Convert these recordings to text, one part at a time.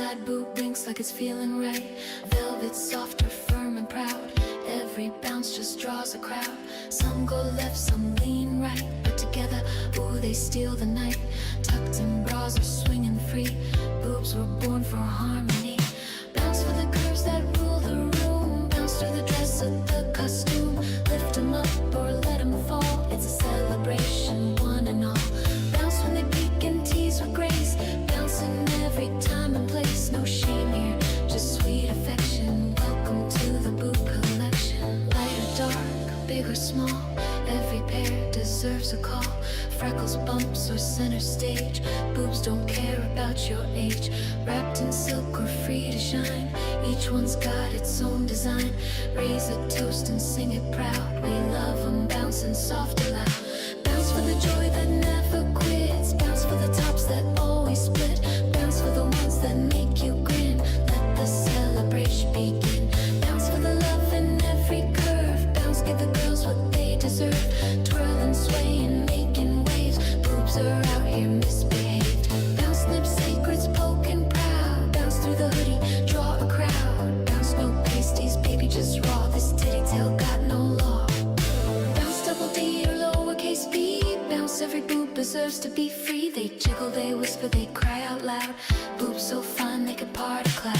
side boob winks like it's feeling right. Velvet soft or firm and proud. Every bounce just draws a crowd. Some go left, some lean right, but together, ooh, they steal the night. Tucked in bras are swinging free. Boobs were born for harmony. Bounce for the curves that rule the room. Bounce to the dress of the costume. Lift 'em up or let 'em fall. It's a celebration, one and all. Bounce when they peek and tease with grace. Bouncing every time and place. No shame here, just sweet affection. Welcome to the boob collection. Light or dark, big or small, every pair deserves a call. Freckles, bumps, or center stage. Boobs don't care about your age. Wrapped in silk or free to shine. Each one's got its own design. Raise a toast and sing it proud. We love 'em bouncing soft and loud. Bounce for the joy that never quits. Bounce for the tops that always split. Bounce for the ones that make you grin. Let the celebration begin. Bounce for the love in every curve. Bounce, give the girls what they deserve. Twirling, swaying, making waves. Boobs are out here misbehaved. Bounce, lips, sacreds, poking proud. Bounce through the hoodie, draw a crowd. Bounce, no pasties, baby, just raw. This titty tail got no law. Bounce, double D or lowercase b. Bounce, every boob deserves to be free. They jiggle, they whisper, they cry out loud. Boobs so fun they could part a cloud.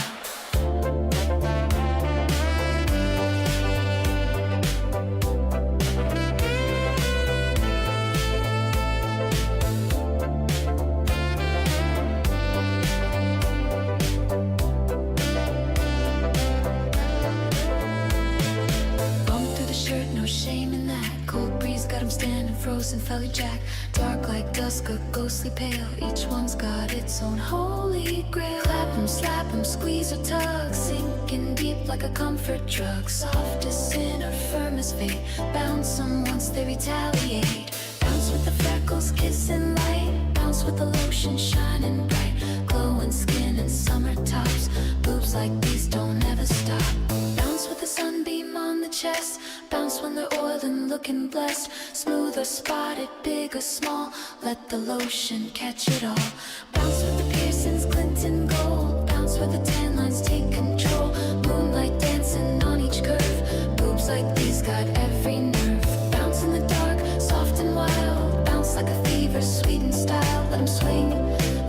No shame in that. Cold breeze got 'em standing frozen, felly jack. Dark like dusk or ghostly pale. Each one's got its own holy grail. Clap 'em, slap 'em, squeeze or tug. Sinking deep like a comfort drug. Soft as sin or firm as fate. Bounce 'em once they retaliate. Bounce with the freckles, kissing light. Bounce with the lotion shining bright. Glowing skin and summer tops. Boobs like these don't ever stop. Bounce with the sunbeam on the chest. Bounce when they're oiled and looking blessed. Smooth or spotted, big or small. Let the lotion catch it all. Bounce with the piercings, glinting gold. Bounce where the tan lines take control. Moonlight dancing on each curve. Boobs like these got every nerve. Bounce in the dark, soft and wild. Bounce like a fever, sweet in style. Let 'em swing,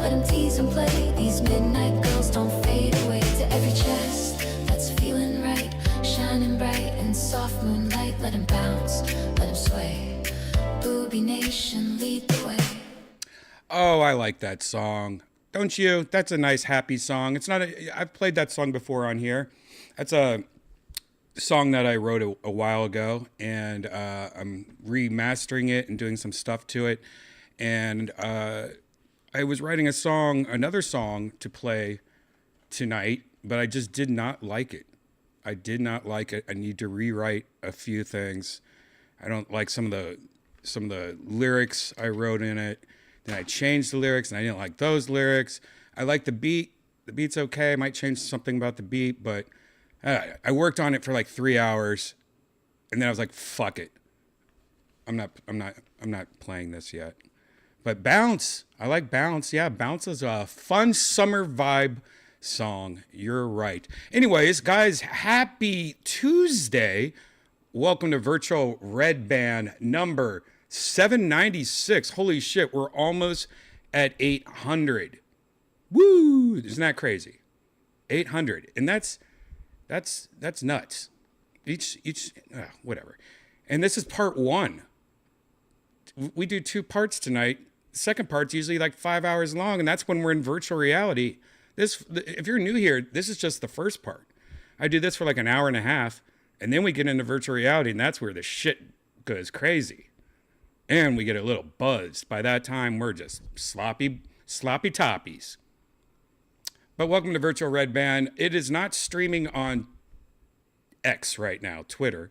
let 'em tease and play. These midnight girls don't fade away. To every chest that's feeling right, shining bright in soft moonlight. Let 'em bounce, let 'em sway. Booby Nation, lead the way. Oh, I like that song. Don't you? That's a nice, happy song. It's not I've played that song before on here. That's a song that I wrote a while ago, and I'm remastering it and doing some stuff to it. And I was writing another song to play tonight, but I just did not like it. I did not like it. I need to rewrite a few things. I don't like some of the lyrics I wrote in it. Then I changed the lyrics, and I didn't like those lyrics. I like the beat. The beat's okay. I might change something about the beat, but I worked on it for like 3 hours, and then I was like, "Fuck it. I'm not playing this yet." But Bounce, I like Bounce. Yeah, Bounce is a fun summer vibe song. You're right. Anyways, guys, happy Tuesday. Welcome to Virtual Redban number 796. Holy shit, we're almost at 800. Woo! Isn't that crazy? 800. And that's nuts. Whatever. And this is part 1. We do 2 parts tonight. The second part's usually like 5 hours long, and that's when we're in virtual reality. If you're new here, this is just the first part. I do this for like an hour and a half, and then we get into virtual reality, and that's where the shit goes crazy. And we get a little buzzed. By that time, we're just sloppy toppies. But welcome to Virtual Redban. It is not streaming on X right now, Twitter,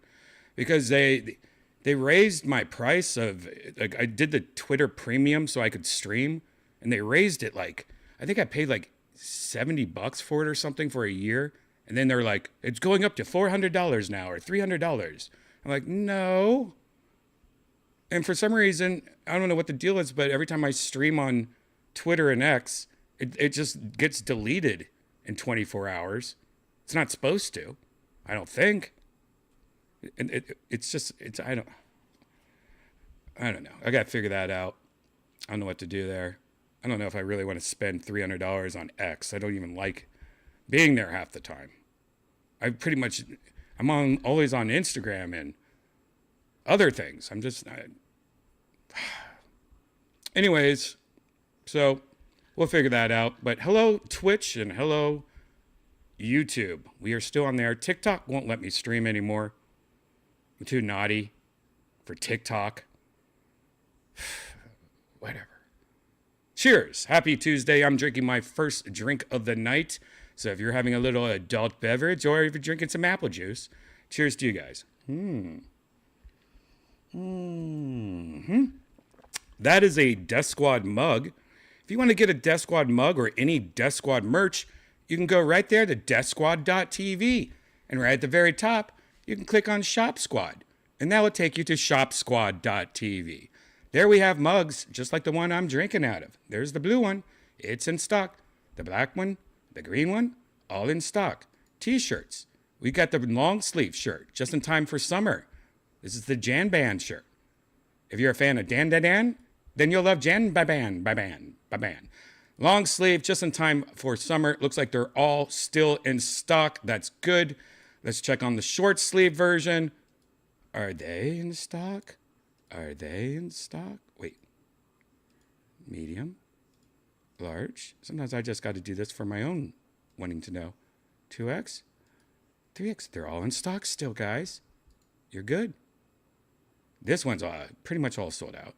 because they raised my price of, like, I did the Twitter premium so I could stream, and they raised it like, I think I paid like $70 for it or something for a year. And then they're like, it's going up to $400 now or $300. I'm like, no. And for some reason, I don't know what the deal is, but every time I stream on Twitter and X, it just gets deleted in 24 hours. It's not supposed to, I don't think. I don't know. I got to figure that out. I don't know what to do there. I don't know if I really want to spend $300 on X. I don't even like being there half the time. I'm always on Instagram and other things. Anyways, so we'll figure that out. But hello, Twitch, and hello, YouTube. We are still on there. TikTok won't let me stream anymore. I'm too naughty for TikTok. Whatever. Cheers. Happy Tuesday. I'm drinking my first drink of the night. So if you're having a little adult beverage or if you're drinking some apple juice, cheers to you guys. That is a Death Squad mug. If you want to get a Death Squad mug or any Death Squad merch, you can go right there to DeathSquad.tv. And right at the very top, you can click on Shop Squad. And that will take you to ShopSquad.tv. There we have mugs, just like the one I'm drinking out of. There's the blue one. It's in stock. The black one, the green one, all in stock. T-shirts. We got the long sleeve shirt, just in time for summer. This is the Jan Band shirt. If you're a fan of Dan, then you'll love Jan Band. Long sleeve, just in time for summer. Looks like they're all still in stock. That's good. Let's check on the short sleeve version. Are they in stock? Are they in stock? Wait. Medium. Large. Sometimes I just got to do this for my own wanting to know. 2X. 3X. They're all in stock still, guys. You're good. This one's pretty much all sold out.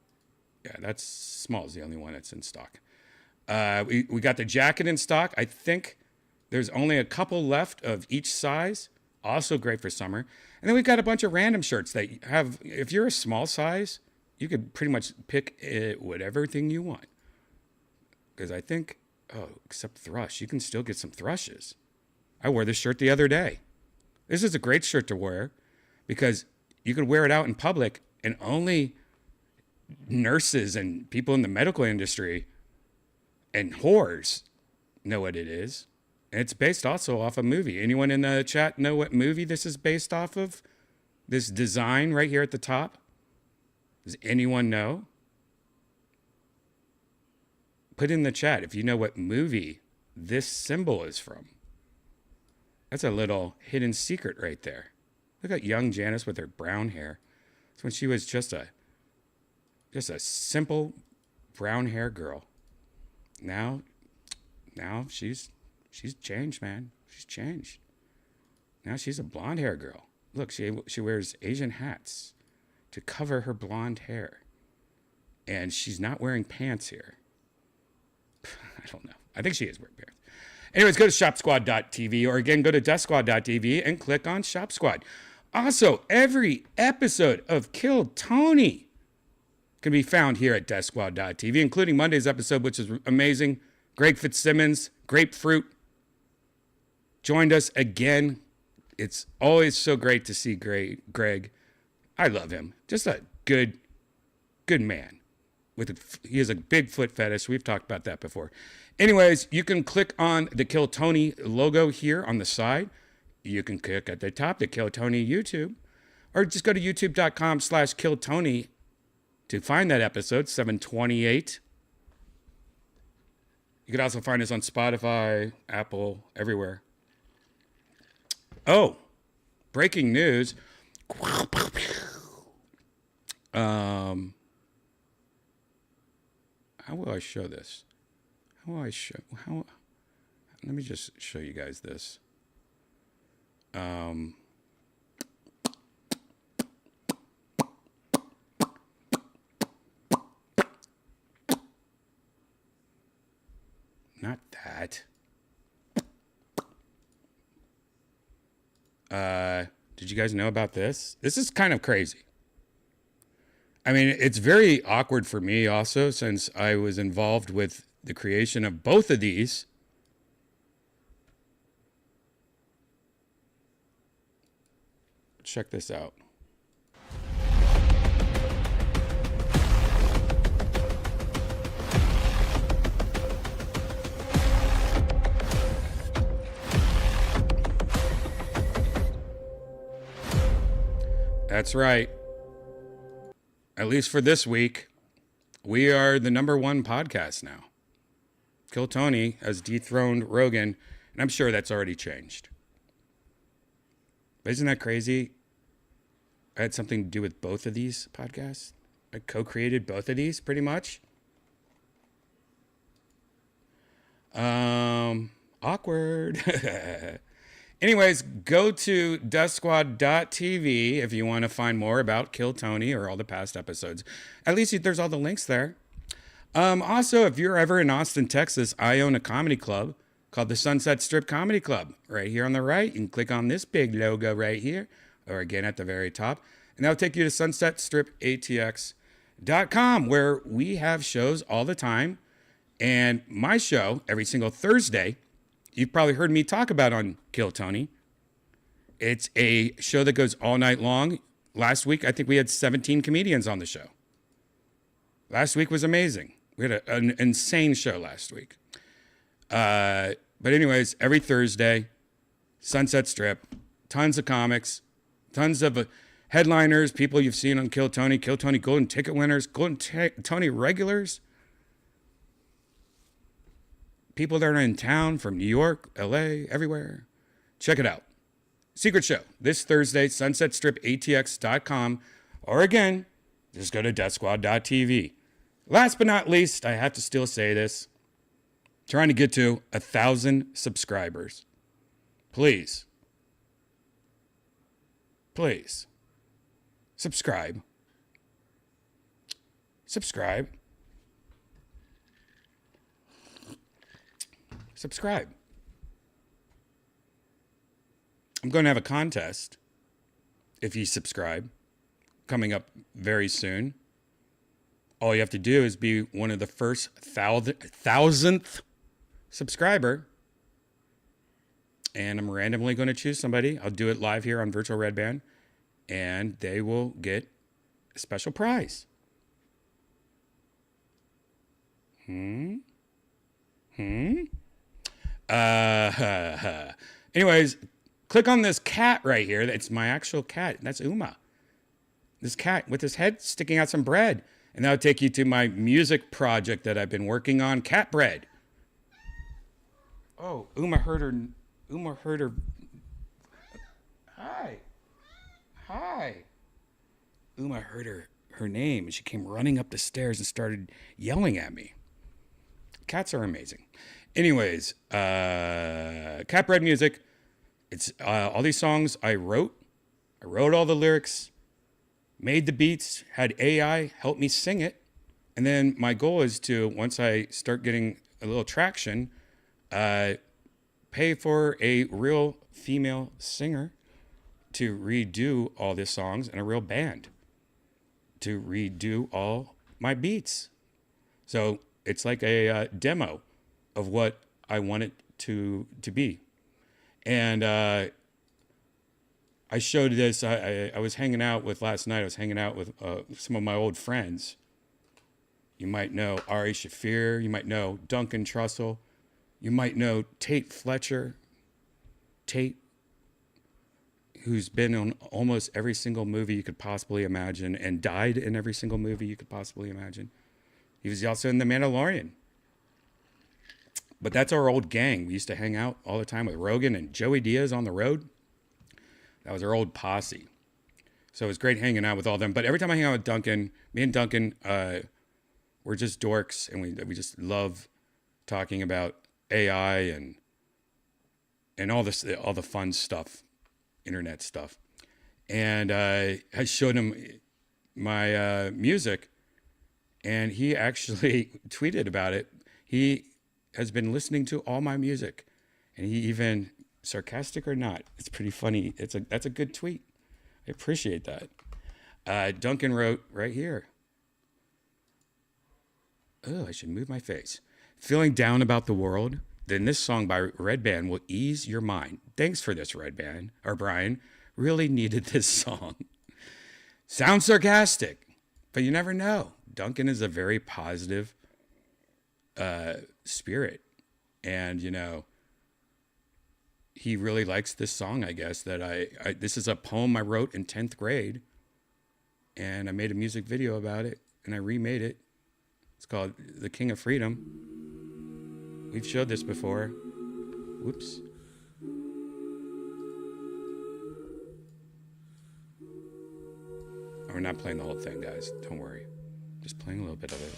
Yeah, that's small is the only one that's in stock. We got the jacket in stock. I think there's only a couple left of each size. Also great for summer. And then we've got a bunch of random shirts that have, if you're a small size, you could pretty much pick whatever thing you want. Because I think, except thrush, you can still get some thrushes. I wore this shirt the other day. This is a great shirt to wear because you could wear it out in public and only nurses and people in the medical industry and whores know what it is. And it's based also off a movie. Anyone in the chat know what movie this is based off of? This design right here at the top? Does anyone know? Put in the chat if you know what movie this symbol is from. That's a little hidden secret right there. Look at young Janice with her brown hair. It's when she was just a simple brown hair girl. Now she's changed, man. She's changed. Now she's a blonde hair girl. Look, she wears Asian hats to cover her blonde hair. And she's not wearing pants here. I don't know. I think she is wearing pants. Anyways, go to ShopSquad.tv or again, go to DeathSquad.tv and click on Shop Squad. Also, every episode of Kill Tony can be found here at DeathSquad.tv, including Monday's episode, which is amazing. Greg Fitzsimmons, Grapefruit, joined us again. It's always so great to see Greg. I love him. Just a good man. He has a big foot fetish. We've talked about that before. Anyways, you can click on the Kill Tony logo here on the side. You can click at the top, the Kill Tony YouTube, or just go to youtube.com/KillTony to find that episode, 728. You can also find us on Spotify, Apple, everywhere. Oh, breaking news. How will I show this? Let me just show you guys this. Not that. Did you guys know about this? This is kind of crazy. I mean, it's very awkward for me also since I was involved with the creation of both of these. Check this out. That's right. At least for this week, we are the #1 podcast now. Kill Tony has dethroned Rogan, and I'm sure that's already changed. But isn't that crazy? I had something to do with both of these podcasts. I co-created both of these pretty much. Awkward. Anyways, go to DEATHSQUAD.tv if you want to find more about Kill Tony or all the past episodes. At least there's all the links there. Also, if you're ever in Austin, Texas, I own a comedy club called the Sunset Strip Comedy Club. Right here on the right, you can click on this big logo right here, or again at the very top, and that'll take you to sunsetstripatx.com, where we have shows all the time. And my show, every single Thursday, you've probably heard me talk about on Kill Tony. It's a show that goes all night long. Last week, I think we had 17 comedians on the show. Last week was amazing. We had an insane show last week. But anyways, every Thursday, Sunset Strip, tons of comics, tons of headliners, people you've seen on Kill Tony Golden Ticket winners, Tony regulars, people that are in town from New York, LA, everywhere. Check it out. Secret show this Thursday, sunsetstripatx.com, or again, just go to deathsquad.tv. Last but not least, I have to still say this. Trying to get to 1,000 subscribers. Please. Please. Subscribe. Subscribe. Subscribe. I'm going to have a contest, if you subscribe, coming up very soon. All you have to do is be one of the first 1,000th subscriber. And I'm randomly going to choose somebody. I'll do it live here on Virtual Redban. And they will get a special prize. Anyways, click on this cat right here. It's my actual cat. That's Uma. This cat with his head sticking out some bread. And that'll take you to my music project that I've been working on, Cat Bread. Oh, Uma heard her. Hi. Uma heard her name, and she came running up the stairs and started yelling at me. Cats are amazing. Anyways, Cat Bread music. It's all these songs I wrote. I wrote all the lyrics. Made the beats, had AI help me sing it. And then my goal is to, once I start getting a little traction, pay for a real female singer to redo all these songs, and a real band to redo all my beats. So it's like a demo of what I want it to be. And I showed this. I was hanging out with last night. I was hanging out with some of my old friends. You might know Ari Shafir. You might know Duncan Trussell. You might know Tate Fletcher. Tate, who's been on almost every single movie you could possibly imagine and died in every single movie you could possibly imagine. He was also in The Mandalorian. But that's our old gang. We used to hang out all the time with Rogan and Joey Diaz on the road. That was our old posse. So it was great hanging out with all them. But every time I hang out with Duncan, me and Duncan, we're just dorks. And we just love talking about AI and all the fun stuff, internet stuff. And I showed him my music. And he actually tweeted about it. He has been listening to all my music. And he even... sarcastic or not, it's pretty funny. That's a good tweet. I appreciate that. Duncan wrote right here. Oh, I should move my face. Feeling down about the world? Then this song by Redban will ease your mind. Thanks for this, Redban. Or Brian. Really needed this song. Sounds sarcastic, but you never know. Duncan is a very positive spirit. And, you know, he really likes this song, I guess, that this is a poem I wrote in 10th grade and I made a music video about it, and I remade it. It's called The King of Freedom. We've showed this before. Whoops. We're not playing the whole thing, guys. Don't worry. Just playing a little bit of it.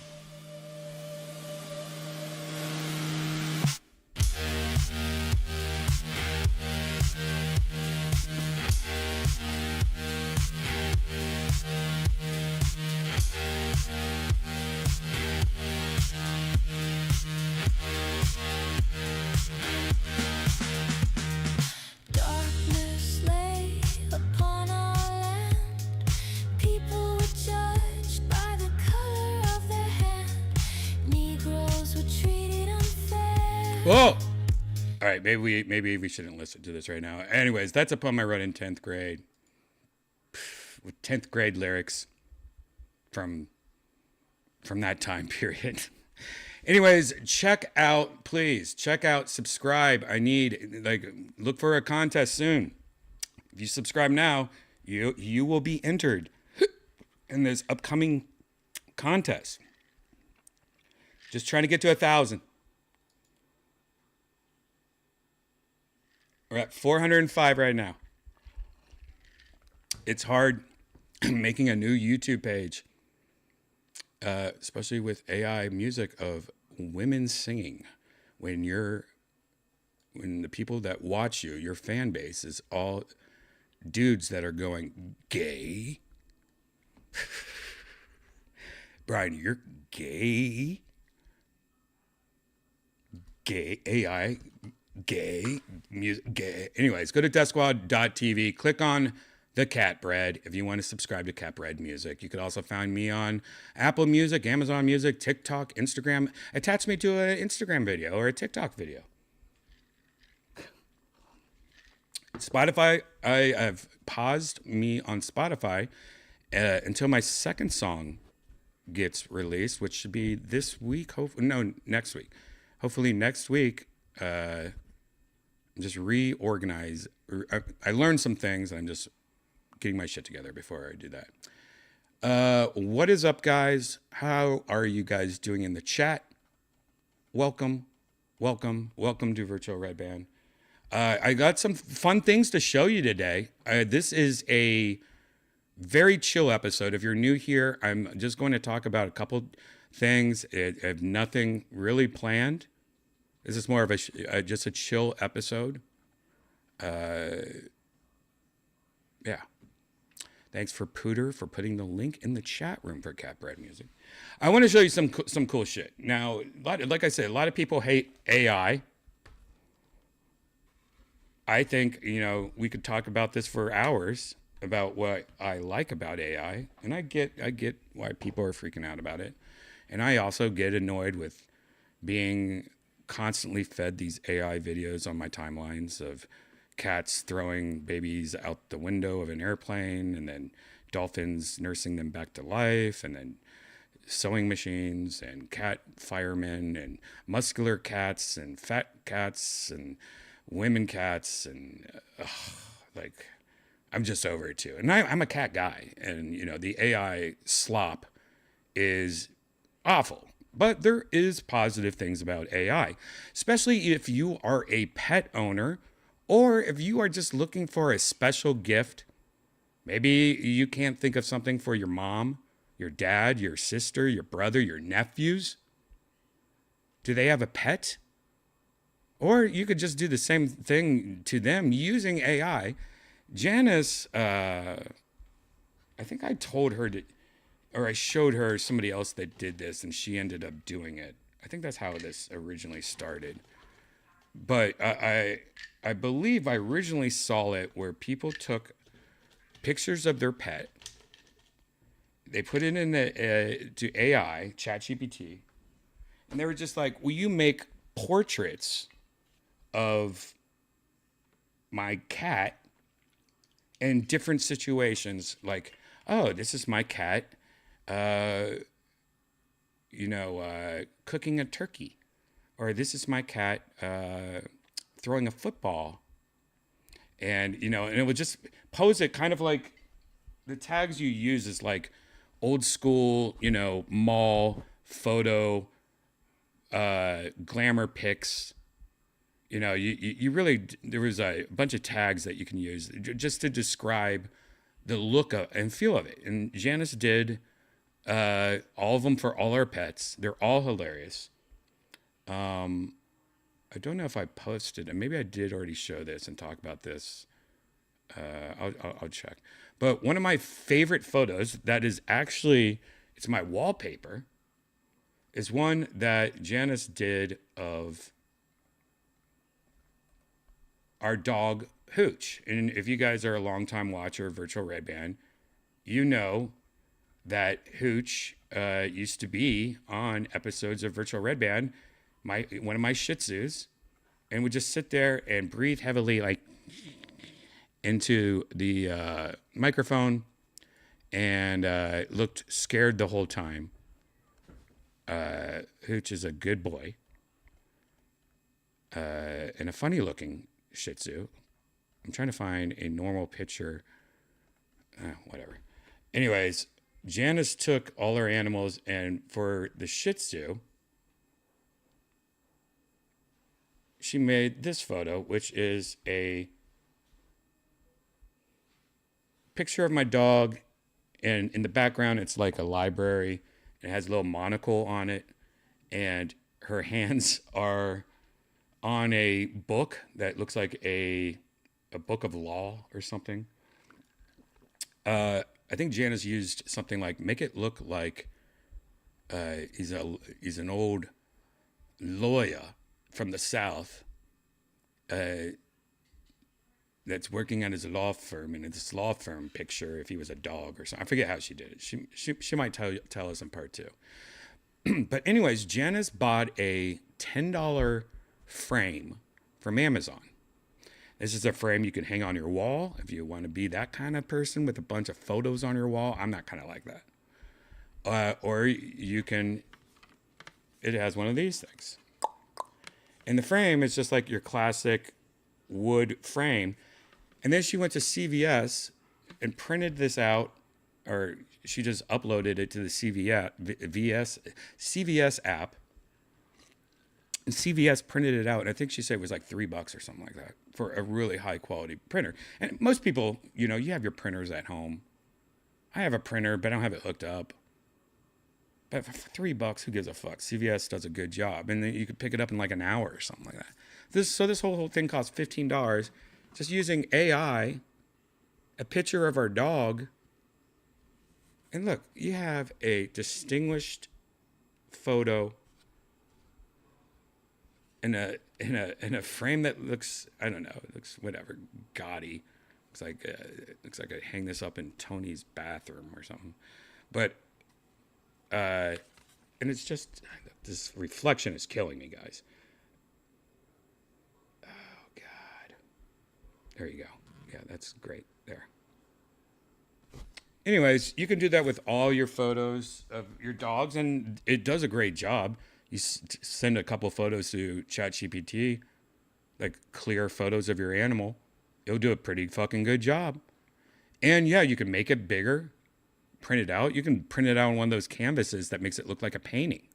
Darkness lay upon our land. People were judged by the color of their hand. Negroes were treated unfair. Whoa! All right, maybe we shouldn't listen to this right now. Anyways, that's a poem I wrote in 10th grade. With 10th grade lyrics from that time period. Anyways, please check out, subscribe. I need, look for a contest soon. If you subscribe now, you will be entered in this upcoming contest. Just trying to get to 1,000. We're at 405 right now. It's hard making a new YouTube page, especially with AI music of women singing. When the people that watch you, your fan base is all dudes that are going gay. Brian, you're gay. Gay AI. Gay music, gay. Anyways, go to DeathSquad.tv. Click on the Cat Bread if you want to subscribe to Cat Bread Music. You could also find me on Apple Music, Amazon Music, TikTok, Instagram. Attach me to an Instagram video or a TikTok video. Spotify, I have paused me on Spotify until my second song gets released, which should be this week. Next week. Hopefully next week. Just reorganize. I learned some things, and I'm just getting my shit together before I do that. What is up, guys? How are you guys doing in the chat? Welcome to Virtual Redban. I got some fun things to show you today. This is a very chill episode. If you're new here, I'm just going to talk about a couple things. I have nothing really planned. This is more of just a chill episode. Yeah. Thanks for Pooter for putting the link in the chat room for Cat Bread Music. I want to show you some cool shit. Now, like I said, a lot of people hate AI. I think, we could talk about this for hours about what I like about AI, and I get why people are freaking out about it. And I also get annoyed with being constantly fed these AI videos on my timelines of cats throwing babies out the window of an airplane, and then dolphins nursing them back to life, and then sewing machines and cat firemen and muscular cats and fat cats and women cats, and I'm just over it too. And I'm a cat guy, and the AI slop is awful. But there is positive things about AI, especially if you are a pet owner, or if you are just looking for a special gift. Maybe you can't think of something for your mom, your dad, your sister, your brother, your nephews. Do they have a pet? Or you could just do the same thing to them using AI. Janice, I think I told her or I showed her somebody else that did this, and she ended up doing it. I think that's how this originally started. But I believe I originally saw it where people took pictures of their pet. They put it in to AI, ChatGPT, and they were just like, will you make portraits of my cat in different situations? Like, oh, this is my cat, cooking a turkey. Or this is my cat throwing a football. And, and it would just pose it kind of like the tags you use is like old school, mall photo, glamour pics. You really, there was a bunch of tags that you can use just to describe the look of and feel of it. And Janice did all of them for all our pets. They're all hilarious. I don't know if I posted, and maybe I did already show this and talk about this. I'll check. But one of my favorite photos that is actually, it's my wallpaper, is one that Janice did of our dog Hooch. And if you guys are a longtime watcher of Virtual Redban, you know that Hooch used to be on episodes of Virtual Redban, one of my Shih Tzus, and would just sit there and breathe heavily, like into the microphone, and looked scared the whole time. Hooch is a good boy and a funny looking Shih Tzu. I'm trying to find a normal picture. Whatever. Anyways, Janice took all her animals, and for the Shih Tzu, she made this photo, which is a picture of my dog, and in the background, it's like a library. It has a little monocle on it, and her hands are on a book that looks like a book of law or something. I think Janice used something like, make it look like he's an old lawyer from the South that's working at his law firm, and this law firm picture, if he was a dog or something. I forget how she did it. She might tell us in part two. But anyways, Janice bought a $10 frame from Amazon. This is a frame you can hang on your wall if you want to be that kind of person with a bunch of photos on your wall. I'm not kind of like that. Or you can, it has one of these things. And the frame is just like your classic wood frame. And then she went to CVS and printed this out, or she just uploaded it to the CVS app. And CVS printed it out, and I think she said it was like $3 or something like that for a really high quality printer. And most people, you have your printers at home. I have a printer, but I don't have it hooked up. But for $3, who gives a fuck? CVS does a good job, and then you could pick it up in like an hour or something like that. This whole thing costs $15. Just using AI, a picture of our dog, and look, you have a distinguished photo in a frame that looks, I don't know, it looks whatever, gaudy. Looks like I hang this up in Tony's bathroom or something. But and it's just, this reflection is killing me, guys. Oh God. There you go. Yeah, that's great there. Anyways, you can do that with all your photos of your dogs, and it does a great job. You send a couple photos to ChatGPT, like clear photos of your animal. It'll do a pretty fucking good job. And yeah, you can make it bigger, print it out. You can print it out on one of those canvases that makes it look like a painting,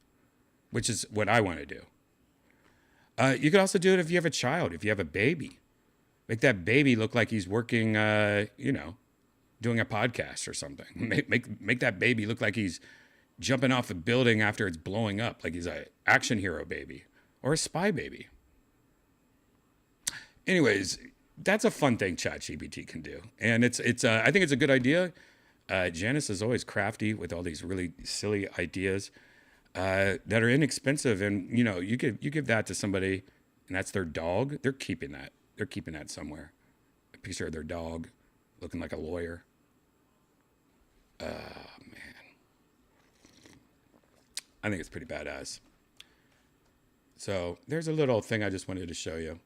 which is what I want to do. You could also do it if you have a child, if you have a baby. Make that baby look like he's working, doing a podcast or something. Make that baby look like he's jumping off a building after it's blowing up, like he's an action hero baby or a spy baby. Anyways, that's a fun thing ChatGPT can do, and it's I think it's a good idea. Janice is always crafty with all these really silly ideas that are inexpensive, and you give that to somebody, and that's their dog. They're keeping that. They're keeping that somewhere. A picture of their dog looking like a lawyer. Man. I think it's pretty badass. So there's a little thing I just wanted to show you.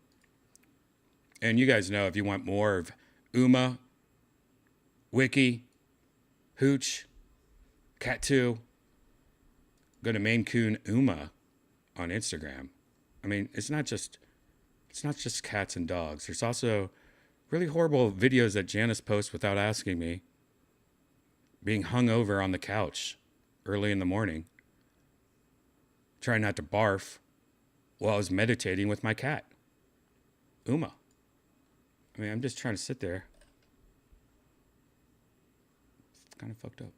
And you guys know, if you want more of Uma, Wiki, Hooch, Cat 2, go to Maine Coon Uma on Instagram. I mean, it's not just cats and dogs. There's also really horrible videos that Janice posts without asking me. being hung over on the couch early in the morning, trying not to barf while I was meditating with my cat, Uma. I mean, I'm just trying to sit there. It's kind of fucked up.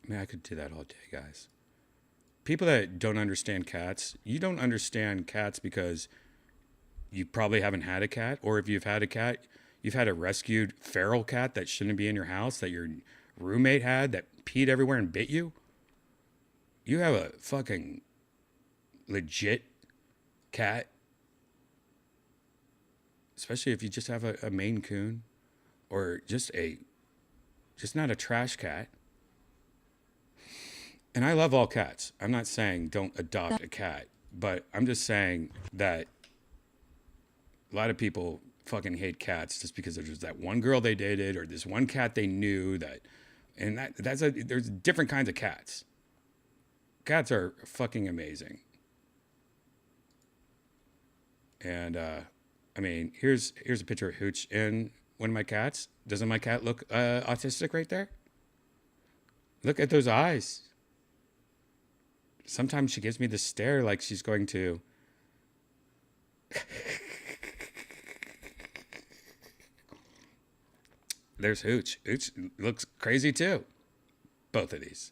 I mean, I could do that all day, guys. People that don't understand cats, you don't understand cats because you probably haven't had a cat, or if you've had a cat, you've had a rescued feral cat that shouldn't be in your house that your roommate had that peed everywhere and bit you. You have a fucking legit cat, especially if you just have a Maine Coon or just not a trash cat. And I love all cats. I'm not saying don't adopt a cat, but I'm just saying that a lot of people fucking hate cats just because there's that one girl they dated or this one cat they knew there's different kinds of cats. Cats are fucking amazing. And I mean, here's a picture of Hooch and one of my cats. Doesn't my cat look autistic right there? Look at those eyes. Sometimes she gives me the stare like she's going to. There's Hooch. Hooch looks crazy too. Both of these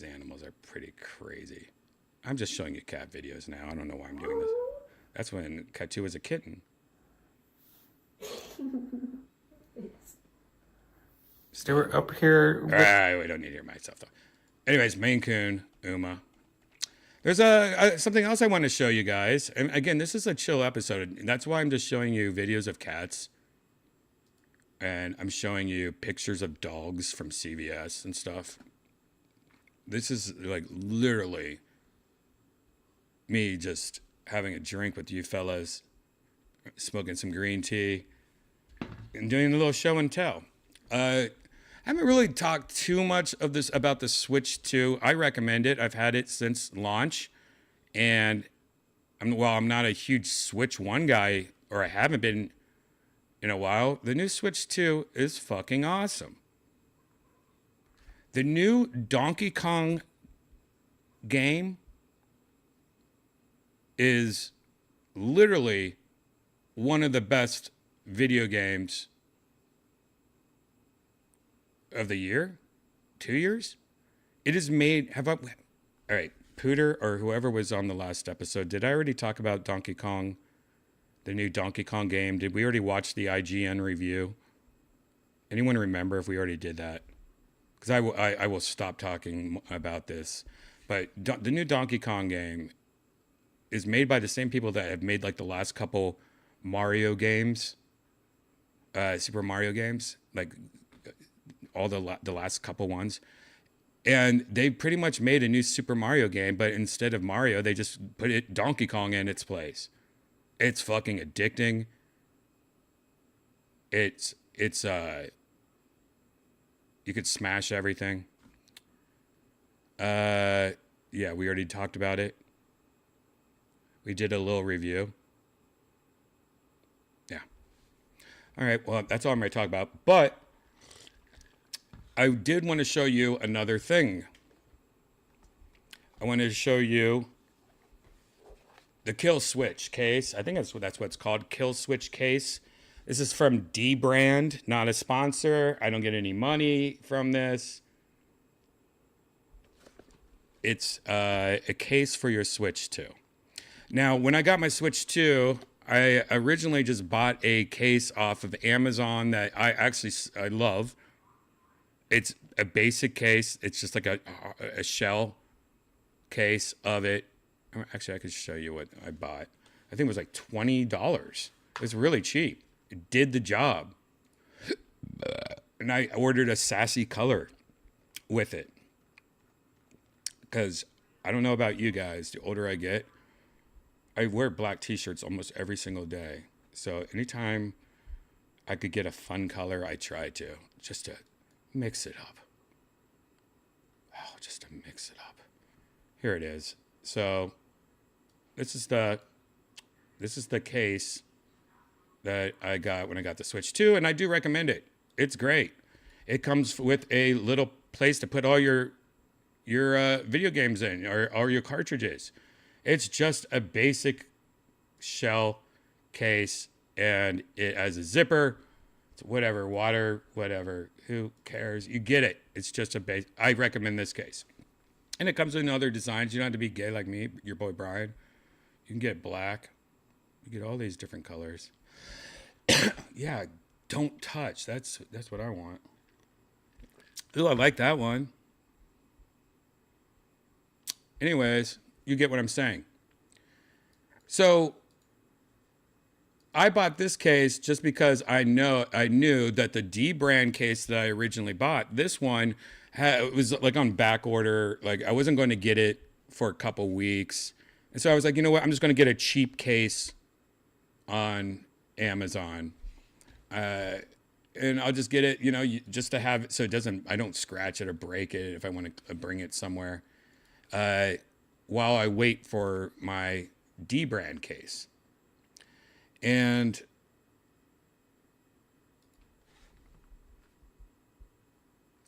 animals are pretty crazy. I'm just showing you cat videos now. I don't know why I'm doing this. That's when Katu was a kitten. So we're up here. We don't need to hear myself though. Anyways, Maine Coon, Uma. There's something else I want to show you guys. And again, this is a chill episode. That's why I'm just showing you videos of cats. And I'm showing you pictures of dogs from CVS and stuff. This is like literally me just having a drink with you fellas, smoking some green tea, and doing a little show and tell. I haven't really talked too much about the Switch 2. I recommend it. I've had it since launch, and I'm not a huge Switch 1 guy, or I haven't been in a while. The new Switch 2 is fucking awesome. The new Donkey Kong game is literally one of the best video games of the year, 2 years. It is made. All right, Pooter or whoever was on the last episode. Did I already talk about Donkey Kong, the new Donkey Kong game? Did we already watch the IGN review? Anyone remember if we already did that? Because I will stop talking about this. But the new Donkey Kong game is made by the same people that have made like the last couple Mario games, Super Mario games, like all the last couple ones. And they pretty much made a new Super Mario game, but instead of Mario, they just put Donkey Kong in its place. It's fucking addicting. It's you could smash everything. Yeah, we already talked about it. We did a little review. Yeah. All right, well, that's all I'm going to talk about. But I did want to show you another thing. I wanted to show you the Kill Switch case. I think that's what it's called, Kill Switch case. This is from D Brand, not a sponsor. I don't get any money from this. It's a case for your Switch 2. Now, when I got my Switch 2, I originally just bought a case off of Amazon that I love. It's a basic case. It's just like a shell case of it. Actually, I could show you what I bought. I think it was like $20. It was really cheap. It did the job. And I ordered a sassy color with it. Because I don't know about you guys, the older I get, I wear black t-shirts almost every single day. So anytime I could get a fun color, I try to, just to mix it up. Oh, just to mix it up. Here it is. So this is the case that I got when I got the Switch 2, and I do recommend it. It's great. It comes with a little place to put all your video games in, or your cartridges. It's just a basic shell case, and it has a zipper. It's whatever, water, whatever. Who cares? You get it. It's just a base. I recommend this case. And it comes in other designs. You don't have to be gay like me, your boy Brian. You can get black. You get all these different colors. Yeah, don't touch. That's what I want. Ooh, I like that one. Anyways, you get what I'm saying. So I bought this case just because I knew that the D brand case that I originally bought, this one it was like on back order. Like I wasn't going to get it for a couple weeks. And so I was like, you know what? I'm just going to get a cheap case on Amazon. And I'll just get it, just to have it so it doesn't, I don't scratch it or break it if I want to bring it somewhere. While I wait for my D brand case. And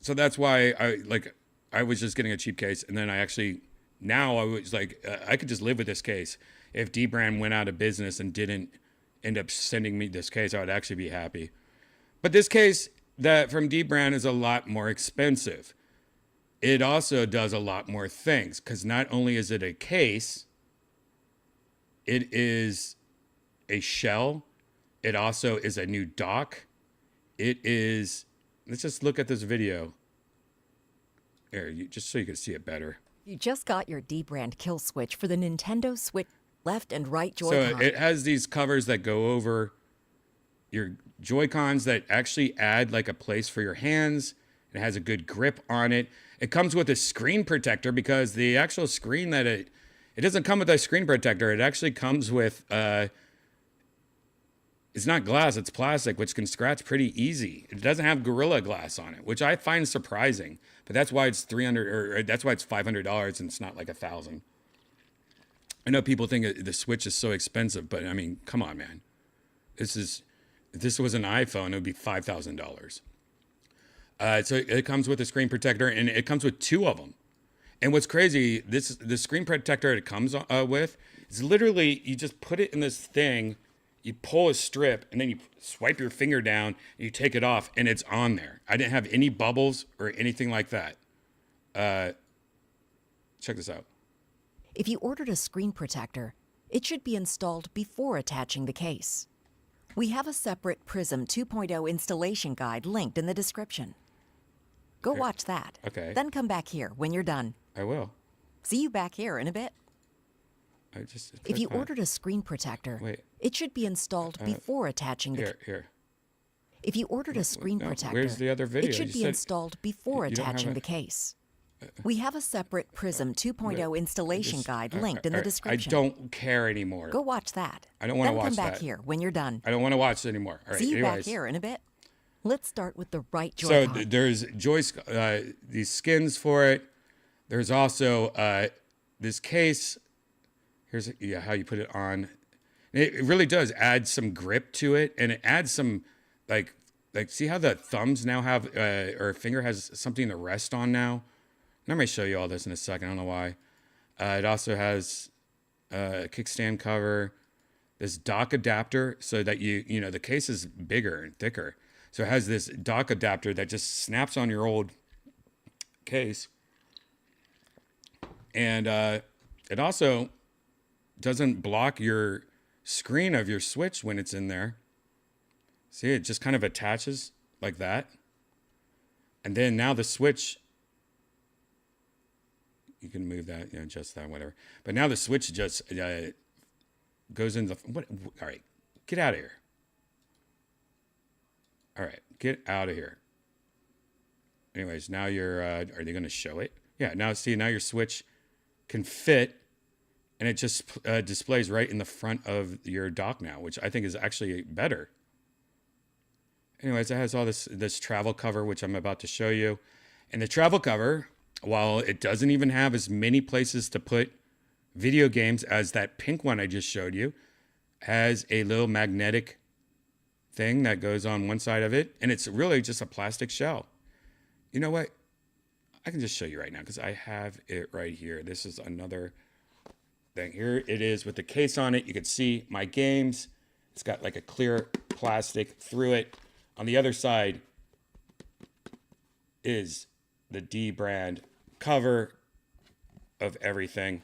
so that's why I was just getting a cheap case. And then now I was like, I could just live with this case. If D brand went out of business and didn't end up sending me this case, I would actually be happy. But this case that from D brand is a lot more expensive. It also does a lot more things, because not only is it a case, it is a shell. It also is a new dock. It is, let's just look at this video. Here, just so you can see it better. You just got your D-brand kill switch for the Nintendo Switch left and right So Joy-Con. it has these covers that go over your Joy-Cons that actually add like a place for your hands. It has a good grip on it. It comes with a screen protector, because the actual screen that it doesn't come with a screen protector. It actually comes with, it's not glass, it's plastic, which can scratch pretty easy. It doesn't have Gorilla Glass on it, which I find surprising. But that's why it's $300, or that's why it's $500, and it's not like $1,000. I know people think the Switch is so expensive, but I mean, come on, man. If this was an iPhone, it would be $5,000. So it comes with a screen protector, and it comes with 2 of them. And what's crazy, the screen protector it comes with is literally, you just put it in this thing, you pull a strip, and then you swipe your finger down, and you take it off, and it's on there. I didn't have any bubbles or anything like that. Check this out. If you ordered a screen protector, it should be installed before attaching the case. We have a separate Prism 2.0 installation guide linked in the description. Go watch that. Okay. Then come back here when you're done. I will. See you back here in a bit. If you ordered a screen protector, it should be installed before attaching the... Here. If you ordered a screen protector, where's the other video? it should be installed before you don't have attaching a- the case. We have a separate Prism 2.0 installation guide linked in the description. I don't care anymore. Go watch that. I don't want to watch Then come back that. here when you're done. I don't want to watch it anymore. All right, See you anyways. back here in a bit. Let's start with the right So Joy-Con. there's these skins for it. There's also this case. Here's how you put it on. It really does add some grip to it, and it adds some like see how the thumbs now have or a finger has something to rest on now. And I'm gonna show you all this in a second. I don't know why. It also has a kickstand cover, this dock adapter, so that the case is bigger and thicker. So it has this dock adapter that just snaps on your old case. And it also doesn't block your screen of your Switch when it's in there. See, it just kind of attaches like that. And then now the Switch, you can move that, adjust that, whatever. But now the Switch just goes in all right, get out of here. All right, get out of here. Anyways, now are they going to show it? Yeah, now your Switch can fit and it just displays right in the front of your dock now, which I think is actually better. Anyways, it has all this travel cover, which I'm about to show you. And the travel cover, while it doesn't even have as many places to put video games as that pink one I just showed you, has a little magnetic thing that goes on one side of it. And it's really just a plastic shell. You know what? I can just show you right now because I have it right here. This is another thing. Here it is with the case on it. You can see my games. It's got like a clear plastic through it. On the other side is the D brand cover of everything.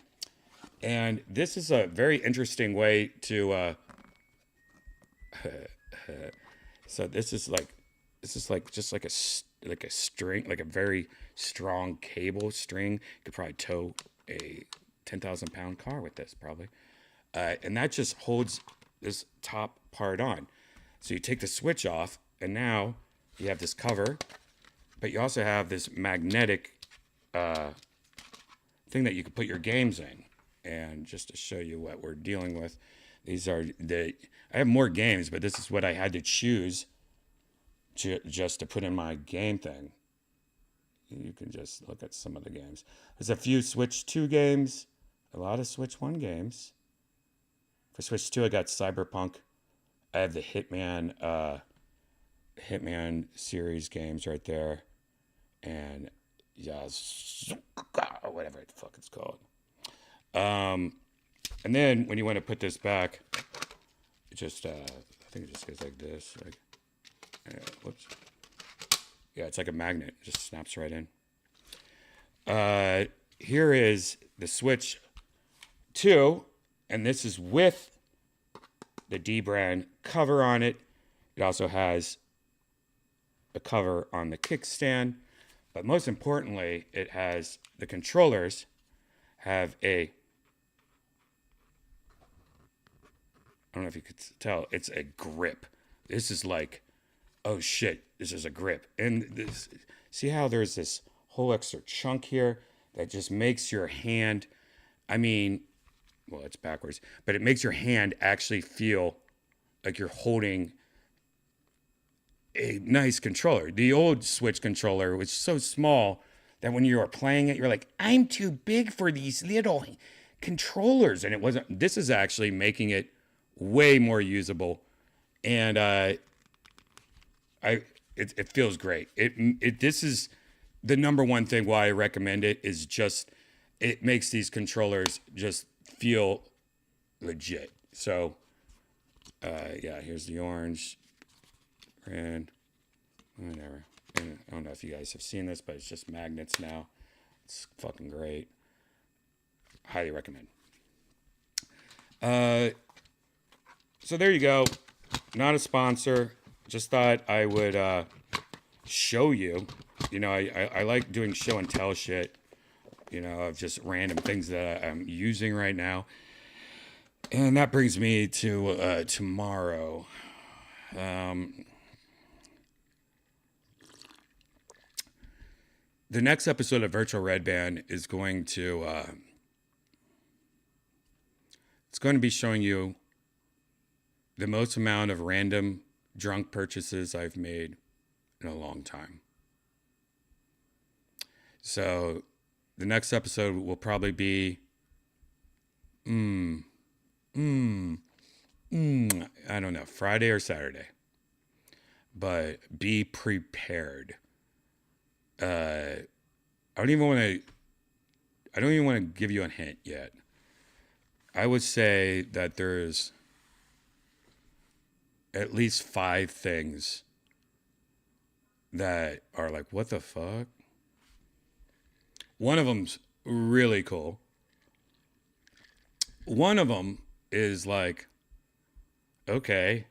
And this is a very interesting way to so this is like just like a string, like a very strong cable string. You could probably tow a 10,000 pound car with this probably. And that just holds this top part on. So you take the switch off and now you have this cover, but you also have this magnetic thing that you can put your games in. And just to show you what we're dealing with, these are I have more games, but this is what I had to choose just to put in my game thing. You can just look at some of the games. There's a few Switch 2 games, a lot of Switch 1 games. For Switch 2, I got Cyberpunk. I have the Hitman series games right there. And whatever the fuck it's called. And then when you want to put this back, it just, I think it just goes like this. Like, whoops. Yeah, it's like a magnet. It just snaps right in. Here is the Switch 2, and this is with the D brand cover on it. It also has a cover on the kickstand, but most importantly, it has the controllers have I don't know if you could tell, it's a grip. This is like, oh shit, this is a grip. And this, see how there's this whole extra chunk here that just makes your hand, I mean, well, it's backwards, but it makes your hand actually feel like you're holding a nice controller. The old Switch controller was so small that when you were playing it, you're like, I'm too big for these little controllers. And it wasn't, this is actually making it way more usable. And it feels great. This is the number one thing why I recommend it is just, it makes these controllers just feel legit. So, yeah, here's the orange and whatever. And I don't know if you guys have seen this, but it's just magnets now. It's fucking great. Highly recommend. So there you go. Not a sponsor. Just thought I would show you. You know, I like doing show and tell shit. You know, of just random things that I'm using right now. And that brings me to tomorrow. The next episode of Virtual Redban is going to it's going to be showing you the most amount of random drunk purchases I've made in a long time. So the next episode will probably be I don't know, Friday or Saturday. But be prepared. I don't even want to give you a hint yet. I would say that there's at least 5 things that are like, what the fuck? One of them's really cool. One of them is like, okay,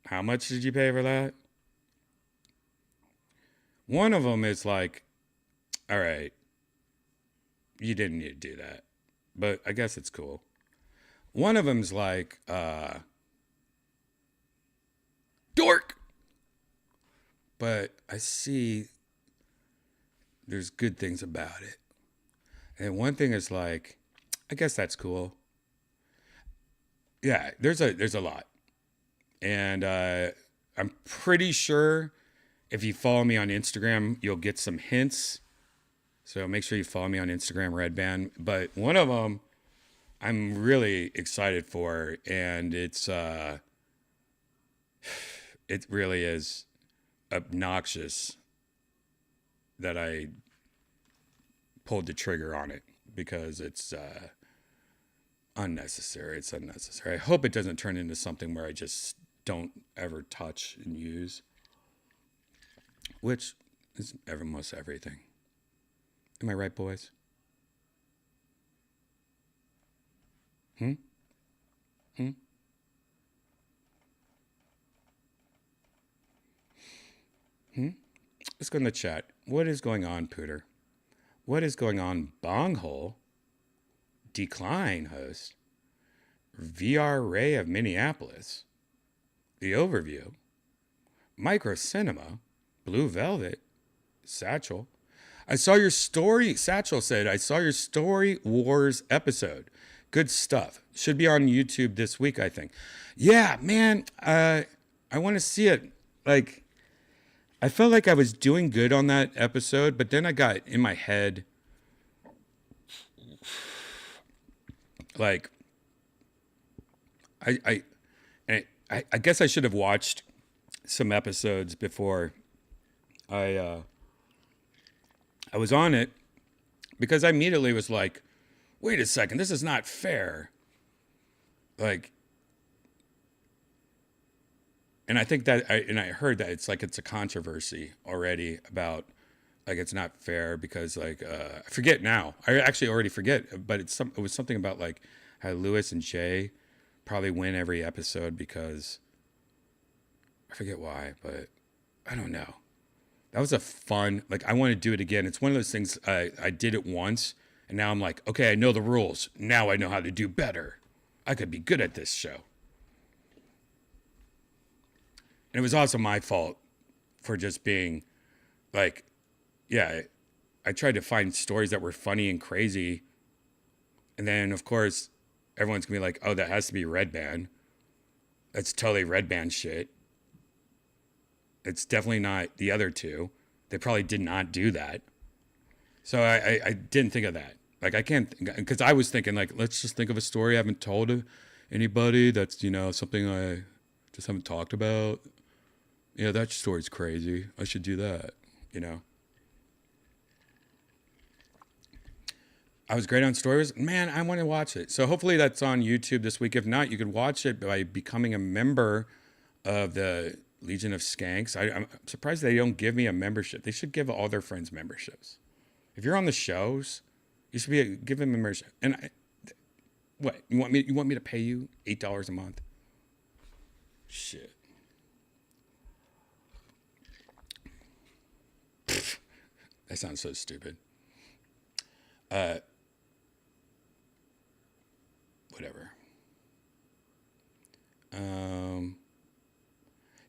how much did you pay for that? One of them is like, all right, you didn't need to do that, but I guess it's cool. One of them's like, dork. But I see there's good things about it. And one thing is like, I guess that's cool. Yeah, there's a lot. And I'm pretty sure if you follow me on Instagram, you'll get some hints. So make sure you follow me on Instagram, Redban. But one of them I'm really excited for, and it really is obnoxious that I pulled the trigger on it because it's unnecessary. It's unnecessary. I hope it doesn't turn into something where I just don't ever touch and use, which is most everything. Am I right, boys? Let's go in the chat. What is going on, Pooter? What is going on, Bonghole? Decline host. VR Ray of Minneapolis. The Overview. Micro Cinema. Blue Velvet. Satchel. I saw your story. Satchel said, I saw your Story Wars episode. Good stuff. Should be on YouTube this week, I think. Yeah, man. I want to see it. Like, I felt like I was doing good on that episode, but then I got in my head, like, I guess I should have watched some episodes before I was on it, because I immediately was like, wait a second, this is not fair. Like, and I think that I heard that it's a controversy already about, like, it's not fair because, like, I forget now. I actually already forget, but it was something about, like, how Lewis and Jay probably win every episode because I forget why, but I don't know. That was a fun, like, I want to do it again. It's one of those things, I did it once and now I'm like, okay, I know the rules. Now I know how to do better. I could be good at this show. And it was also my fault for just being like, yeah, I tried to find stories that were funny and crazy. And then, of course, everyone's going to be like, oh, that has to be Redban. That's totally Redban shit. It's definitely not the other two. They probably did not do that. So I didn't think of that. Like, I can't, because I was thinking, like, let's just think of a story I haven't told to anybody that's, something I just haven't talked about. Yeah, that story's crazy. I should do that, I was great on stories. Man, I want to watch it. So hopefully that's on YouTube this week. If not, you could watch it by becoming a member of the Legion of Skanks. I'm surprised they don't give me a membership. They should give all their friends memberships. If you're on the shows, you should give them a membership. And what? You want me to pay you $8 a month? Shit. That sounds so stupid. Whatever.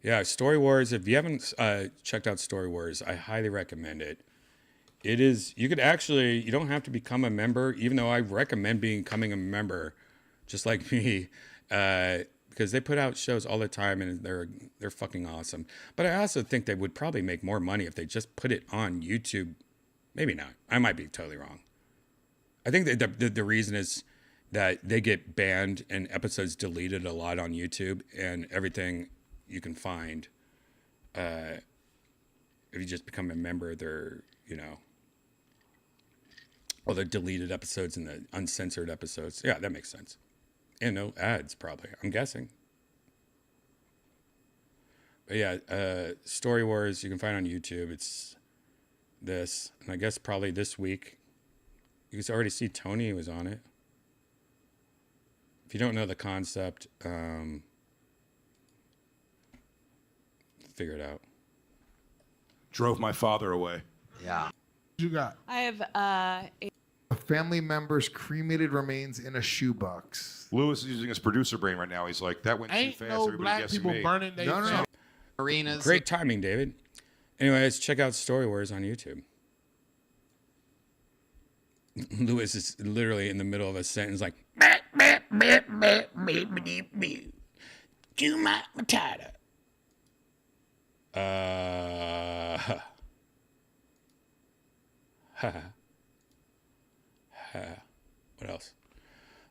Yeah, Story Wars. If you haven't checked out Story Wars, I highly recommend it. It is, you don't have to become a member, even though I recommend becoming a member, just like me, because they put out shows all the time and they're fucking awesome. But I also think they would probably make more money if they just put it on YouTube. Maybe not. I might be totally wrong. I think that the reason is that they get banned and episodes deleted a lot on YouTube, and everything you can find, if you just become a member, they're, all the deleted episodes and the uncensored episodes. Yeah, that makes sense. And no ads, probably, I'm guessing. But yeah, Story Wars, you can find on YouTube. It's this, and I guess probably this week, you can already see Tony was on it. If you don't know the concept, figure it out. Drove my father away. Yeah. You got I have a family member's cremated remains in a shoebox. Lewis is using his producer brain right now. He's like, that went too Ain't fast. no Everybody black guessing people me. burning their No. Arenas. Great timing, David. Anyways, check out Story Wars on YouTube. Lewis is literally in the middle of a sentence like, "Meh, meh." Do my matata. Uh, what else?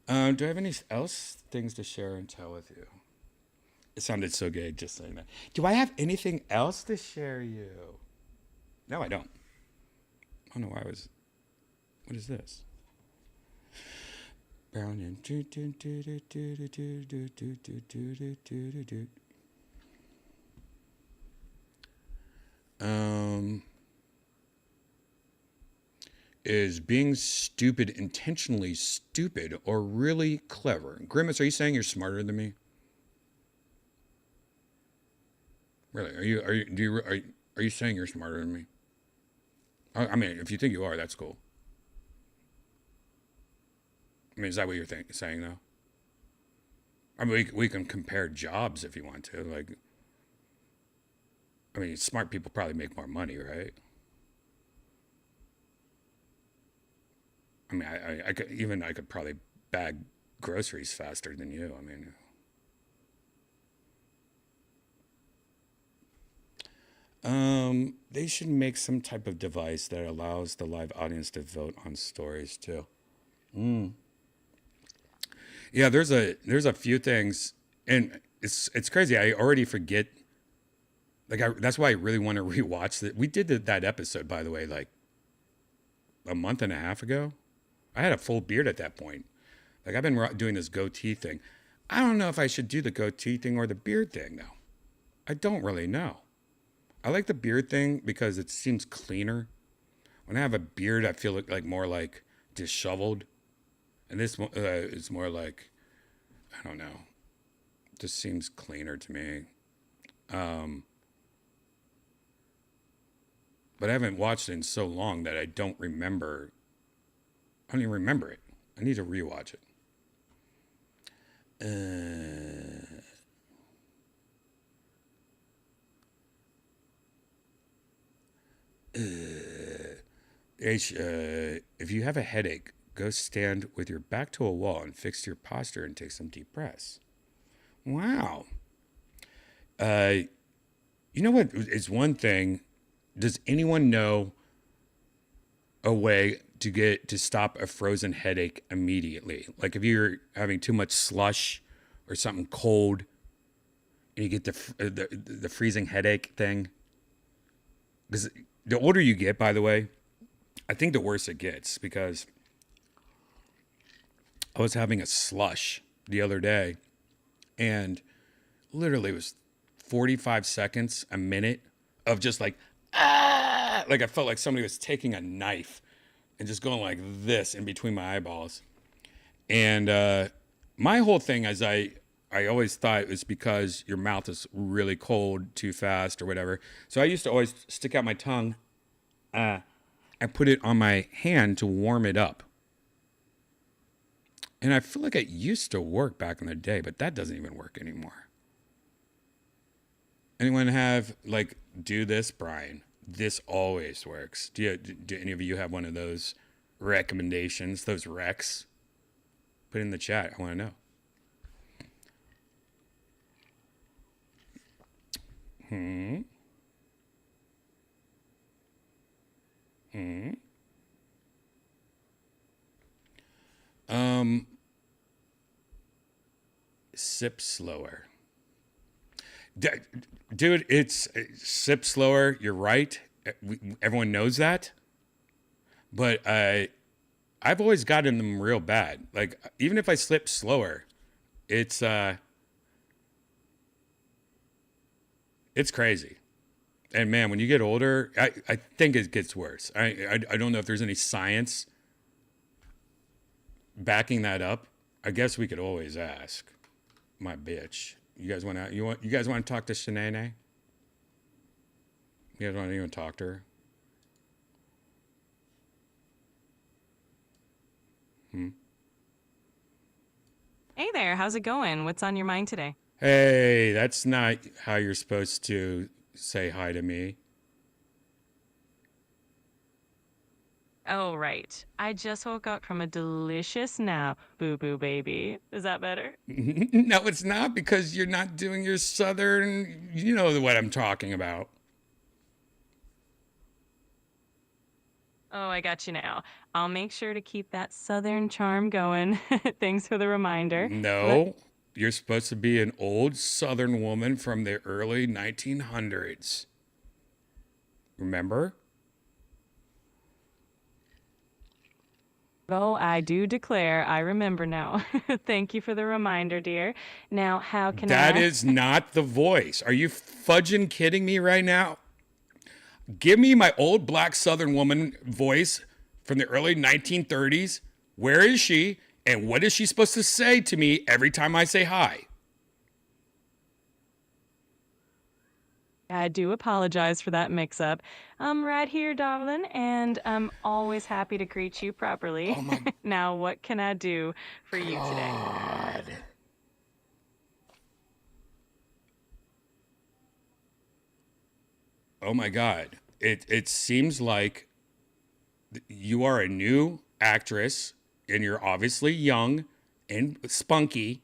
Do I have any else things to share and tell with you? It sounded so gay just saying that. Do I have anything else to share you? No, I don't. I don't know why I was. What is this? Is being stupid intentionally stupid or really clever? Grimace, are you saying you're smarter than me? Really? Are you saying you're smarter than me? I mean, if you think you are, that's cool. I mean, is that what you're saying though? I mean, we can compare jobs if you want to. Like, I mean, smart people probably make more money, right? I mean, I could probably bag groceries faster than you. I mean, they should make some type of device that allows the live audience to vote on stories too. Yeah, there's a few things, and it's crazy. I already forget. Like, that's why I really want to rewatch that. We did that episode, by the way, like a month and a half ago. I had a full beard at that point. Like, I've been doing this goatee thing. I don't know if I should do the goatee thing or the beard thing, though. I don't really know. I like the beard thing because it seems cleaner. When I have a beard, I feel like more like disheveled. And this is more like, I don't know. Just seems cleaner to me. But I haven't watched it in so long that I don't remember. I don't even remember it. I need to rewatch it. If you have a headache, go stand with your back to a wall and fix your posture and take some deep breaths. Wow. You know what is one thing? Does anyone know a way to stop a frozen headache immediately? Like if you're having too much slush or something cold and you get the freezing headache thing. Because the older you get, by the way, I think the worse it gets, because I was having a slush the other day and literally it was 45 seconds, a minute of just like, ah, like I felt like somebody was taking a knife and just going like this in between my eyeballs. And my whole thing is I always thought it was because your mouth is really cold too fast or whatever. So I used to always stick out my tongue and put it on my hand to warm it up. And I feel like it used to work back in the day, but that doesn't even work anymore. Anyone have, like, do this, Brian? This always works. Do any of you have one of those recommendations, those recs? Put it in the chat. I want to know. Sip slower. Dude, it's sip slower. You're right. Everyone knows that. But I've always gotten them real bad. Like, even if I slip slower, it's crazy. And man, when you get older, I think it gets worse. I don't know if there's any science backing that up. I guess we could always ask my bitch. You guys want to talk to Shanae? You guys want to even talk to her? Hey there, how's it going? What's on your mind today? Hey, that's not how you're supposed to say hi to me. Oh, right. I just woke up from a delicious nap, boo boo baby. Is that better? No, it's not, because you're not doing your southern, you know what I'm talking about. Oh, I got you now. I'll make sure to keep that southern charm going. Thanks for the reminder. No, you're supposed to be an old southern woman from the early 1900s. Remember? Oh, I do declare, I remember now. Thank you for the reminder, dear. Now, how can That I? is not the voice. Are you fudging kidding me right now? Give me my old black southern woman voice from the early 1930s. Where is she? And what is she supposed to say to me every time I say hi? I do apologize for that mix-up. I'm right here, darling, and I'm always happy to greet you properly. Oh my Now, what can I do for you today? God. Oh my God. It seems like you are a new actress and you're obviously young and spunky.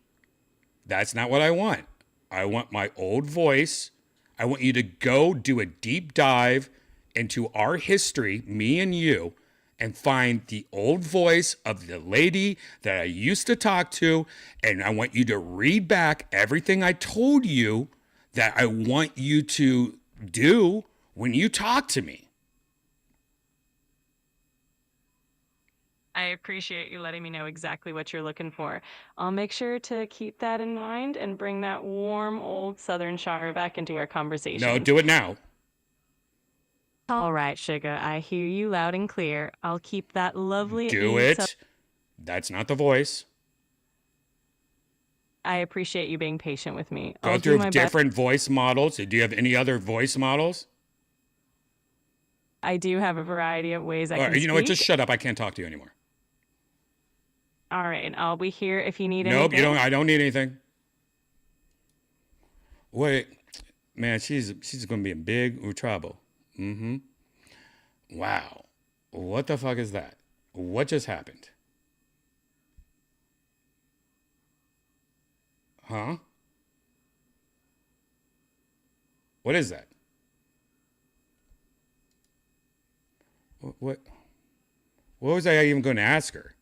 That's not what I want. I want my old voice. I want you to go do a deep dive into our history, me and you, and find the old voice of the lady that I used to talk to. And I want you to read back everything I told you that I want you to do when you talk to me. I appreciate you letting me know exactly what you're looking for. I'll make sure to keep that in mind and bring that warm old southern charm back into our conversation. No, do it now. All right, sugar. I hear you loud and clear. I'll keep that lovely. Do it. That's not the voice. I appreciate you being patient with me. Go I'll do through my best. different voice models. Do you have any other voice models? I do have a variety of ways I All can right, you know what? speak. Just shut up. I can't talk to you anymore. All right, I'll be here if you need Nope, anything. you don't. I don't need anything. Wait, man, she's gonna be in big trouble. Mm-hmm. Wow, what the fuck is that? What just happened? Huh? What is that? What was I even going to ask her?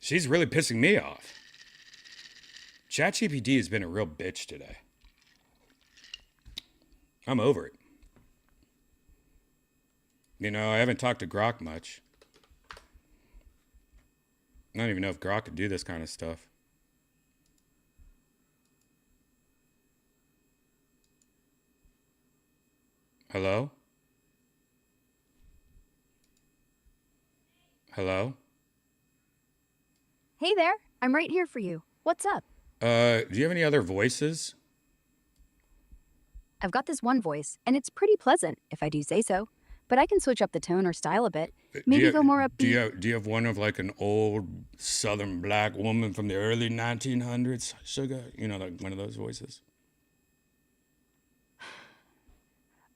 She's really pissing me off. ChatGPT has been a real bitch today. I'm over it. You know, I haven't talked to Grok much. I don't even know if Grok could do this kind of stuff. Hello? Hello? Hey there, I'm right here for you. What's up? Do you have any other voices? I've got this one voice, and it's pretty pleasant, if I do say so. But I can switch up the tone or style a bit. Maybe go more upbeat. Do you have one of like an old southern black woman from the early 1900s, Sugar? You know, like one of those voices.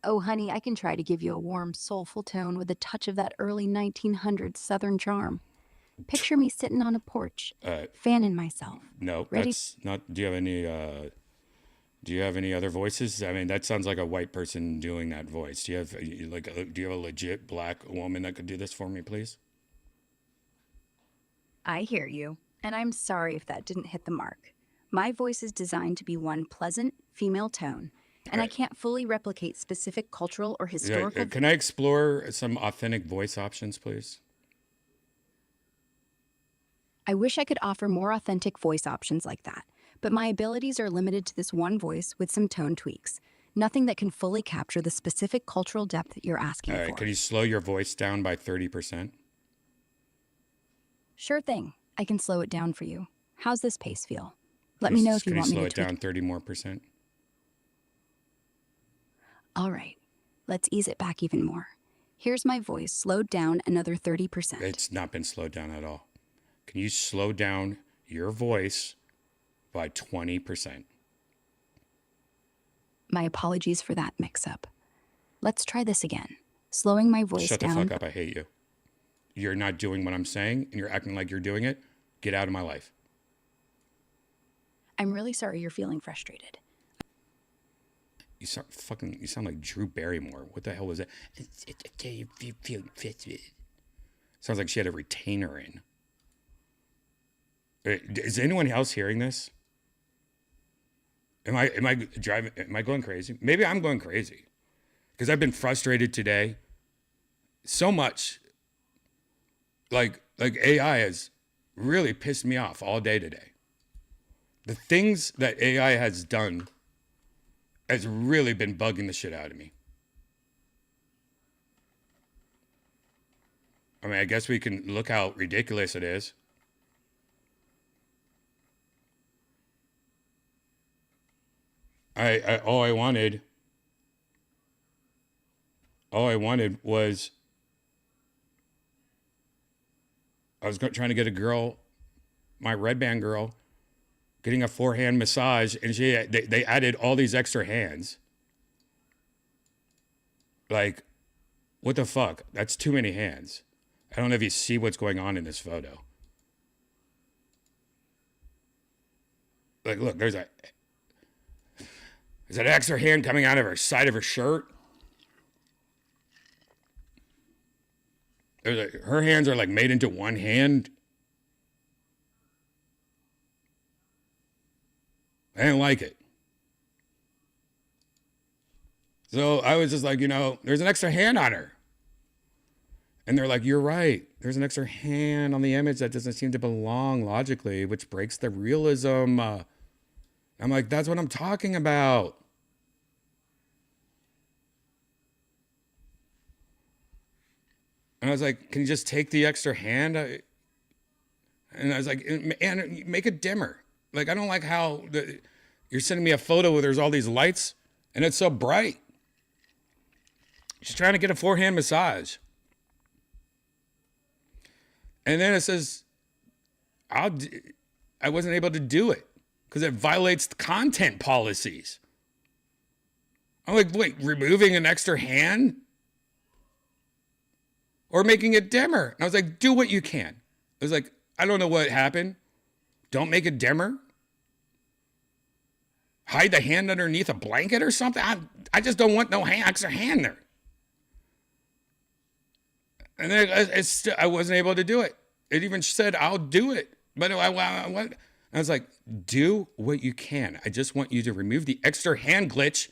Oh, honey, I can try to give you a warm, soulful tone with a touch of that early 1900s Southern charm. Picture me sitting on a porch, fanning myself. No, Ready? that's not. Do you have any other voices? I mean, that sounds like a white person doing that voice. Do you have do you have a legit black woman that could do this for me, please? I hear you, and I'm sorry if that didn't hit the mark. My voice is designed to be one pleasant, female tone, and I can't fully replicate specific cultural or historical... Can I explore some authentic voice options, please? I wish I could offer more authentic voice options like that, but my abilities are limited to this one voice with some tone tweaks. Nothing that can fully capture the specific cultural depth that you're asking All right, for. can you slow your voice down by 30%? Sure thing. I can slow it down for you. How's this pace feel? Let me know if you want me to slow it tweak. down 30 more percent? All right. Let's ease it back even more. Here's my voice slowed down another 30%. It's not been slowed down at all. Can you slow down your voice by 20%? My apologies for that mix-up. Let's try this again. slowing my voice Shut the down. fuck up. I hate you. You're not doing what I'm saying and you're acting like you're doing it. Get out of my life. I'm really sorry you're feeling frustrated. You sound like Drew Barrymore. What the hell was that? Sounds like she had a retainer in. Is anyone else hearing this? Am I going crazy? Maybe I'm going crazy. Because I've been frustrated today so much. Like AI has really pissed me off all day today. The things that AI has done has really been bugging the shit out of me. I mean, I guess we can look how ridiculous it is. All I wanted was I was trying to get a girl, my Redban girl, getting a 4-hand massage, and they added all these extra hands. Like, what the fuck? That's too many hands. I don't know if you see what's going on in this photo. Like, look, there's an extra hand coming out of her side of her shirt. Her hands are like made into one hand. I didn't like it. So I was just like, there's an extra hand on her. And they're like, you're right. There's an extra hand on the image that doesn't seem to belong logically, which breaks the realism. I'm like, that's what I'm talking about. And I was like, can you just take the extra hand? And I was like, and make it dimmer. Like, I don't like how you're sending me a photo where there's all these lights and it's so bright. She's trying to get a 4-hand massage. And then it says, I wasn't able to do it because it violates the content policies. I'm like, wait, removing an extra hand? Or making it dimmer? And I was like, do what you can. I was like, I don't know what happened. Don't make it dimmer. Hide the hand underneath a blanket or something. I just don't want no extra hand there. And then I wasn't able to do it. It even said, I'll do it. But I was like, do what you can. I just want you to remove the extra hand glitch.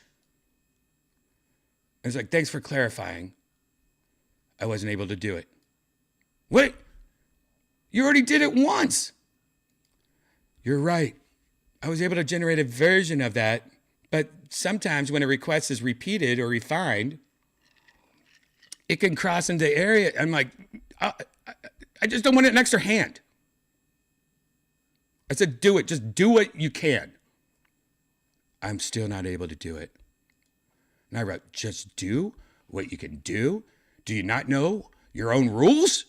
I was like, thanks for clarifying. I wasn't able to do it. What? You already did it once. You're right. I was able to generate a version of that, but sometimes when a request is repeated or refined, it can cross into area. I'm like, I just don't want an extra hand. I said, do it. Just do what you can. I'm still not able to do it. And I wrote, just do what you can do. Do you not know your own rules?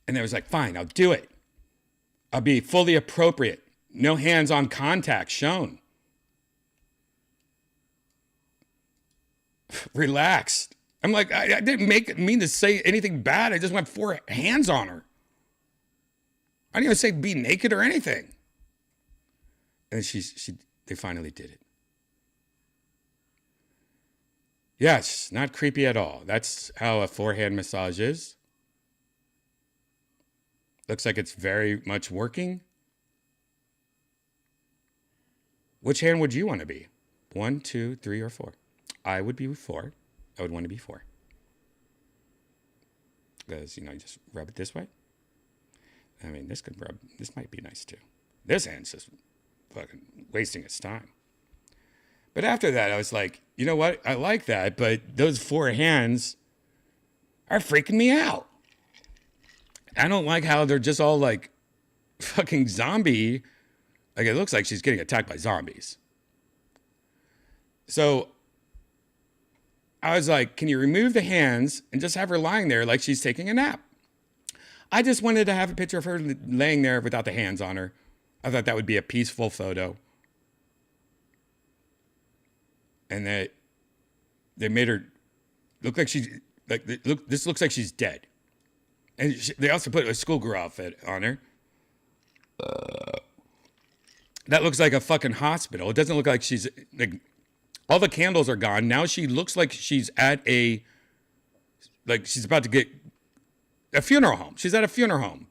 And I was like, fine, I'll do it. I'll be fully appropriate. No hands-on contact shown. Relax. I'm like, I didn't mean to say anything bad. I just went 4 hands on her. I didn't even say be naked or anything. And they finally did it. Yes, not creepy at all. That's how a 4-hand massage is. Looks like it's very much working. Which hand would you want to be? 1, 2, 3, or 4? I would be 4. I would want to be 4. Because, you just rub it this way. I mean, this might be nice too. This hand's just fucking wasting its time. But after that, I was like, you know what? I like that, but those 4 hands are freaking me out. I don't like how they're just all like fucking zombie. Like, it looks like she's getting attacked by zombies. So I was like, can you remove the hands and just have her lying there like she's taking a nap? I just wanted to have a picture of her laying there without the hands on her. I thought that would be a peaceful photo. and that they made her look like she's like look. This looks like she's dead, and they also put a schoolgirl outfit on her. That looks like a fucking hospital. It doesn't look like she's like all the candles are gone. Now she looks like she's at a like she's about to get a funeral home. She's at a funeral home.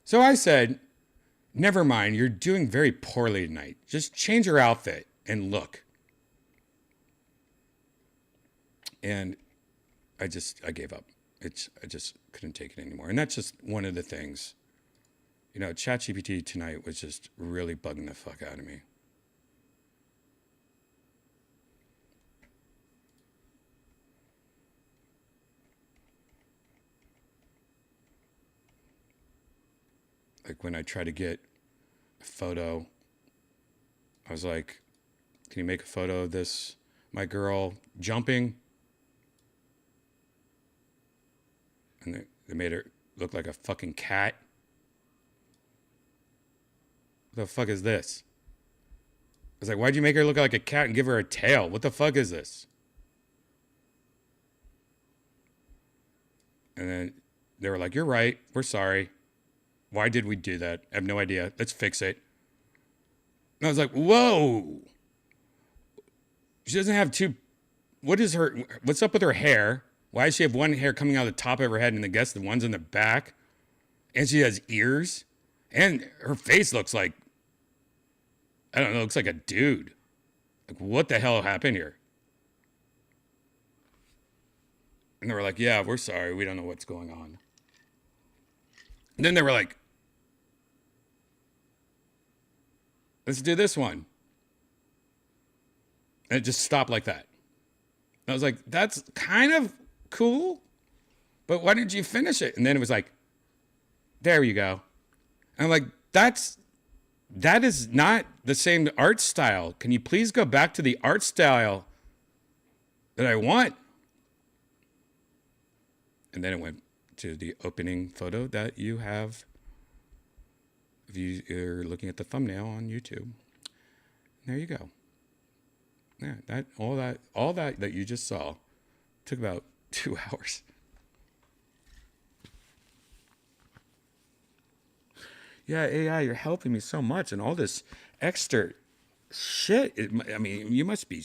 So I said, never mind, you're doing very poorly tonight. Just change your outfit and look. And I gave up. I just couldn't take it anymore. And that's just one of the things. You know, ChatGPT tonight was just really bugging the fuck out of me. Like when I try to get a photo, I was like, can you make a photo of this, my girl jumping? And they made her look like a fucking cat. What the fuck is this? I was like, why'd you make her look like a cat and give her a tail? What the fuck is this? And then they were like, you're right. We're sorry. Why did we do that? I have no idea. Let's fix it. And I was like, whoa. She doesn't have two. What's up with her hair? Why does she have one hair coming out of the top of her head and the one's in the back? And she has ears. And her face looks like, I don't know, looks like a dude. Like, what the hell happened here? And they were like, yeah, we're sorry. We don't know what's going on. And then they were like, let's do this one. And it just stopped like that. And I was like, that's kind of cool, but why didn't you finish it? And then it was like, there you go. And I'm like, that is not the same art style. Can you please go back to the art style that I want? And then it went to the opening photo that you have if you're looking at the thumbnail on YouTube. There you go. Yeah, all that you just saw took about 2 hours. Yeah, AI, you're helping me so much, and all this extra shit. I mean, you must be.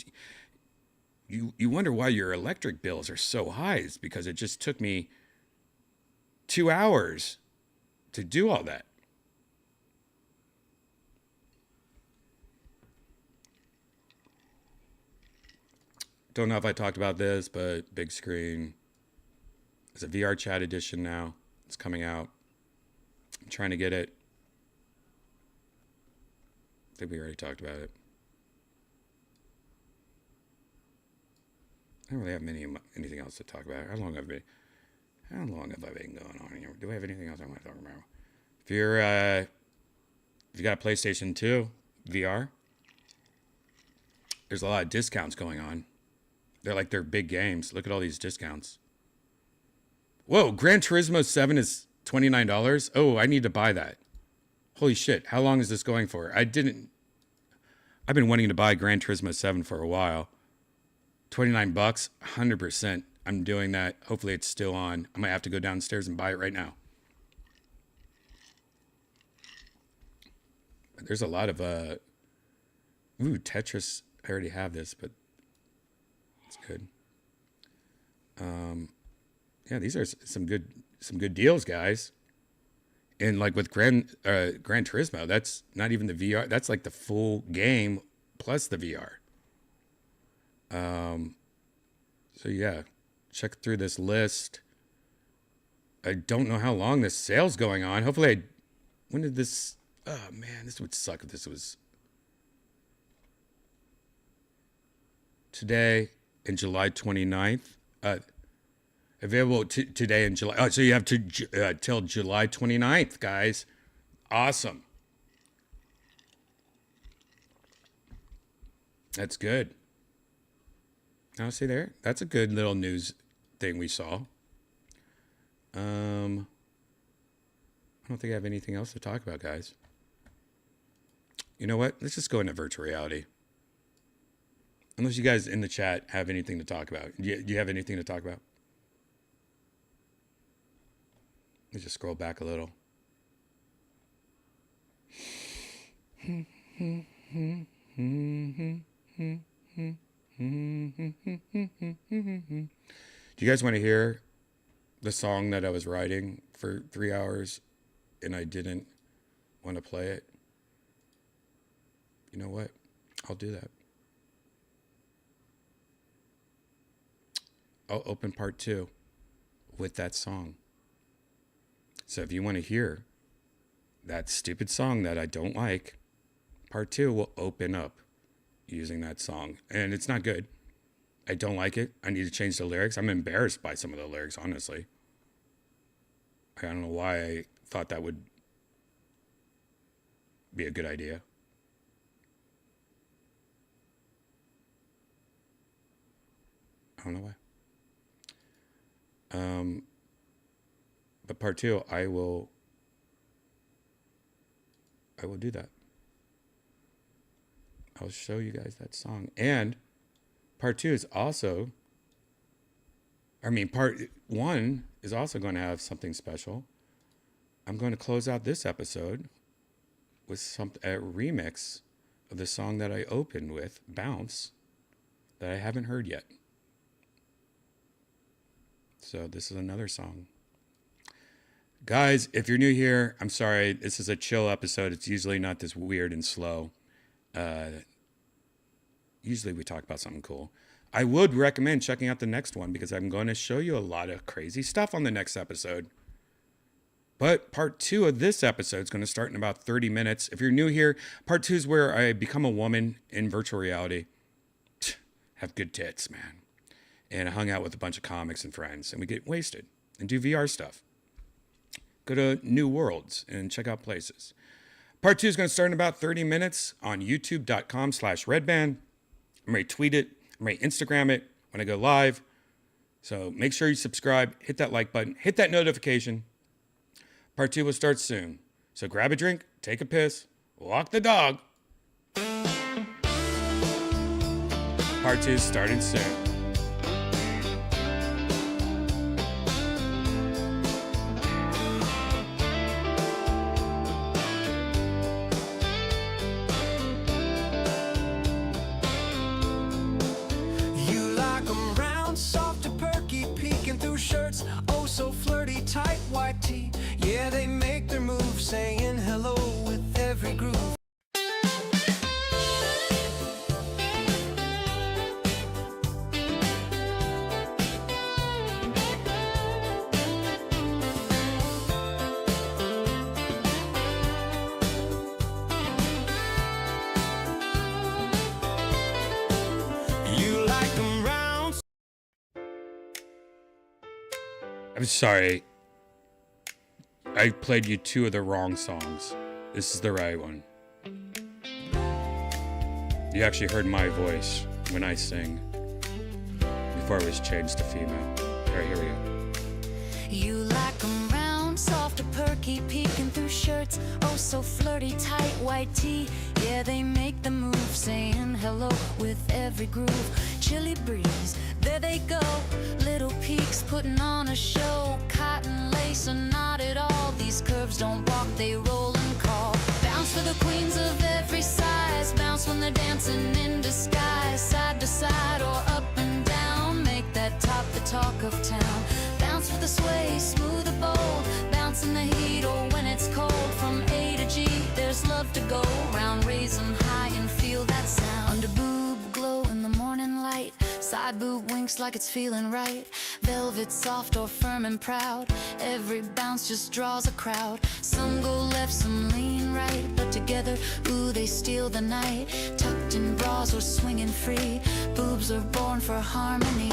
You wonder why your electric bills are so high. It's because it just took me 2 hours to do all that. Don't know if I talked about this, but big screen. It's a VR chat edition now. It's coming out. I'm trying to get it. I think we already talked about it. I don't really have anything else to talk about. How long have I been going on here? Do I have anything else I want to talk about? If you got a PlayStation 2 VR, there's a lot of discounts going on. They're big games. Look at all these discounts. Whoa, Gran Turismo 7 is $29. Oh, I need to buy that. Holy shit, how long is this going for? I've been wanting to buy Gran Turismo 7 for a while. $29, 100%. I'm doing that. Hopefully it's still on. I might have to go downstairs and buy it right now. There's a lot of Tetris. I already have this, but it's good. Yeah, these are some good deals, guys. And like with Gran Turismo, that's not even the VR. That's like the full game plus the VR. So yeah, check through this list. I don't know how long this sale's going on. Hopefully, when did this? Oh man, this would suck if this was today in July 29th. Available today in July. Oh, so you have to till July 29th, guys. Awesome. That's good. Now, see there? That's a good little news thing we saw. I don't think I have anything else to talk about, guys. You know what? Let's just go into virtual reality. Unless you guys in the chat have anything to talk about. Do you have anything to talk about? Let's just scroll back a little. Do you guys want to hear the song that I was writing for 3 hours and I didn't want to play it? You know what? I'll do that. I'll open part 2 with that song. So if you want to hear that stupid song that I don't like, part 2 will open up using that song. And it's not good. I don't like it. I need to change the lyrics. I'm embarrassed by some of the lyrics, honestly. I don't know why I thought that would be a good idea. I don't know why. But part 2, I will do that. I'll show you guys that song. And part 2 is also, part 1 is also going to have something special. I'm going to close out this episode with a remix of the song that I opened with, Bounce, that I haven't heard yet. So this is another song. Guys, if you're new here, I'm sorry. This is a chill episode. It's usually not this weird and slow. Usually we talk about something cool. I would recommend checking out the next one because I'm going to show you a lot of crazy stuff on the next episode. But part 2 of this episode is going to start in about 30 minutes. If you're new here, part 2 is where I become a woman in virtual reality. Have good tits, man. And I hung out with a bunch of comics and friends, and we get wasted and do VR stuff. Go to new worlds and check out places. Part 2 is going to start in about 30 minutes on youtube.com/Redban. I'm going to tweet it. I'm going to Instagram it when I go live. So make sure you subscribe, hit that like button, hit that notification. Part 2 will start soon. So grab a drink, take a piss, walk the dog. Part 2 is starting soon. Tight white tee, yeah, they make their move, saying hello with every groove. You like them round. I'm sorry. I played you 2 of the wrong songs. This is the right one. You actually heard my voice when I sing before it was changed to female. All right, here we go. You like 'em round, soft or perky, peeking through shirts. Oh, so flirty, tight white tee. Yeah, they make the move, saying hello with every groove. Chilly breeze, there they go. Little peaks putting on a show. Cotton lace or not at all. These curves don't walk, they roll and call. Bounce for the queens of every size. Bounce when they're dancing in disguise. Side to side or up and down. Make that top the talk of town. Bounce with the sway, smooth or bold. Bounce in the heat or when it's cold. From A to G, there's love to go round. Raise 'em high and feel that sound. Under boob glow in the morning light. Side boob winks like it's feeling right. Velvet soft or firm and proud. Every bounce just draws a crowd. Some go left, some lean right. But together, ooh, they steal the night. Tucked in bras or swinging free. Boobs are born for harmony.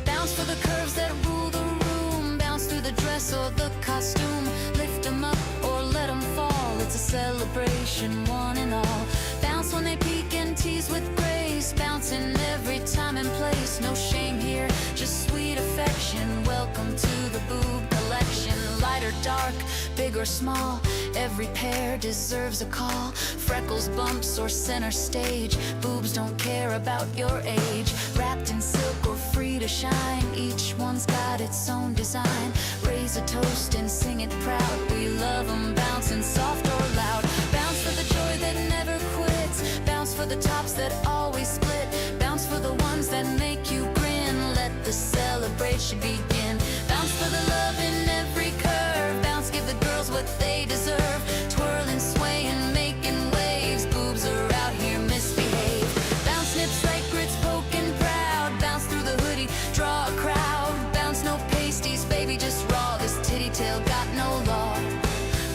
Bounce for the curves that rule the room. Bounce through the dress or the costume. Lift 'em up or let 'em fall. It's a celebration, one and all. Bounce when they peek and tease with grace. Bouncing every time and place. No shame here, just sweet affection. Welcome to the boob collection. Lighter dark, big or small, every pair deserves a call. Freckles, bumps, or center stage, boobs don't care about your age. Wrapped in silk or free to shine, each one's got its own design. Raise a toast and sing it proud, we love them bouncing soft or loud. Bounce for the joy that never quits, bounce for the tops that always split, bounce for the ones that make you grin. Let the celebration begin. Bounce for the love in every curve, bounce, give the girls what they deserve. Twirling, swaying, making waves, boobs are out here misbehave. Bounce, nips like grits, poking proud, bounce through the hoodie, draw a crowd. Bounce, no pasties, baby, just raw, this titty tail got no law.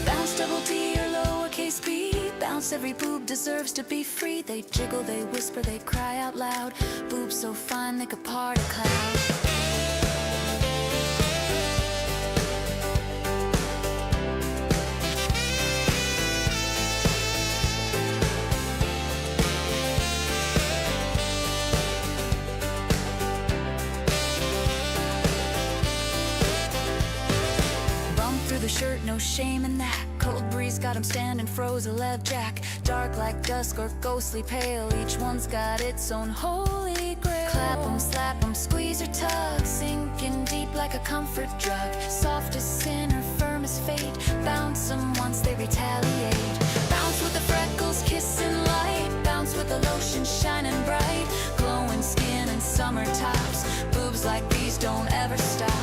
Bounce, double T or lowercase b, bounce, every boob deserves to be free. They jiggle, they whisper, they cry out loud, boobs so fine they could part a cloud. Shirt, no shame in that. Cold breeze got him standing, froze a lev jack. Dark like dusk or ghostly pale, each one's got its own holy grail. Clap 'em, slap 'em, squeeze or tug, sinking deep like a comfort drug. Soft as sin or firm as fate, bounce 'em once they retaliate. Bounce with the freckles, kissing light, bounce with the lotion shining bright. Glowing skin and summer tops, boobs like these don't ever stop.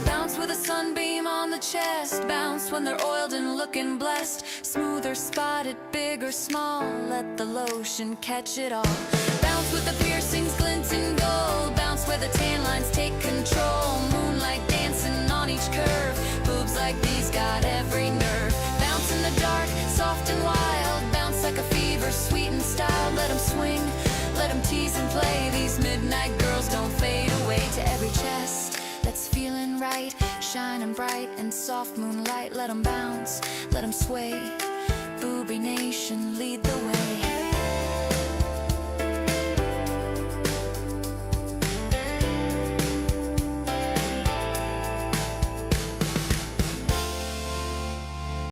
Bounce with a sunbeam on the chest, bounce when they're oiled and looking blessed. Smooth or spotted, big or small, let the lotion catch it all. Bounce with the piercings glinting gold, bounce where the tan lines take control. Moonlight dancing on each curve, boobs like these got every nerve. Bounce in the dark, soft and wild, bounce like a fever, sweet and styled. Let 'em swing, let 'em tease and play, these midnight girls don't fade away. To every chest that's feeling right, shining bright in soft moonlight. Let 'em bounce, let 'em sway, Booby Nation lead the way.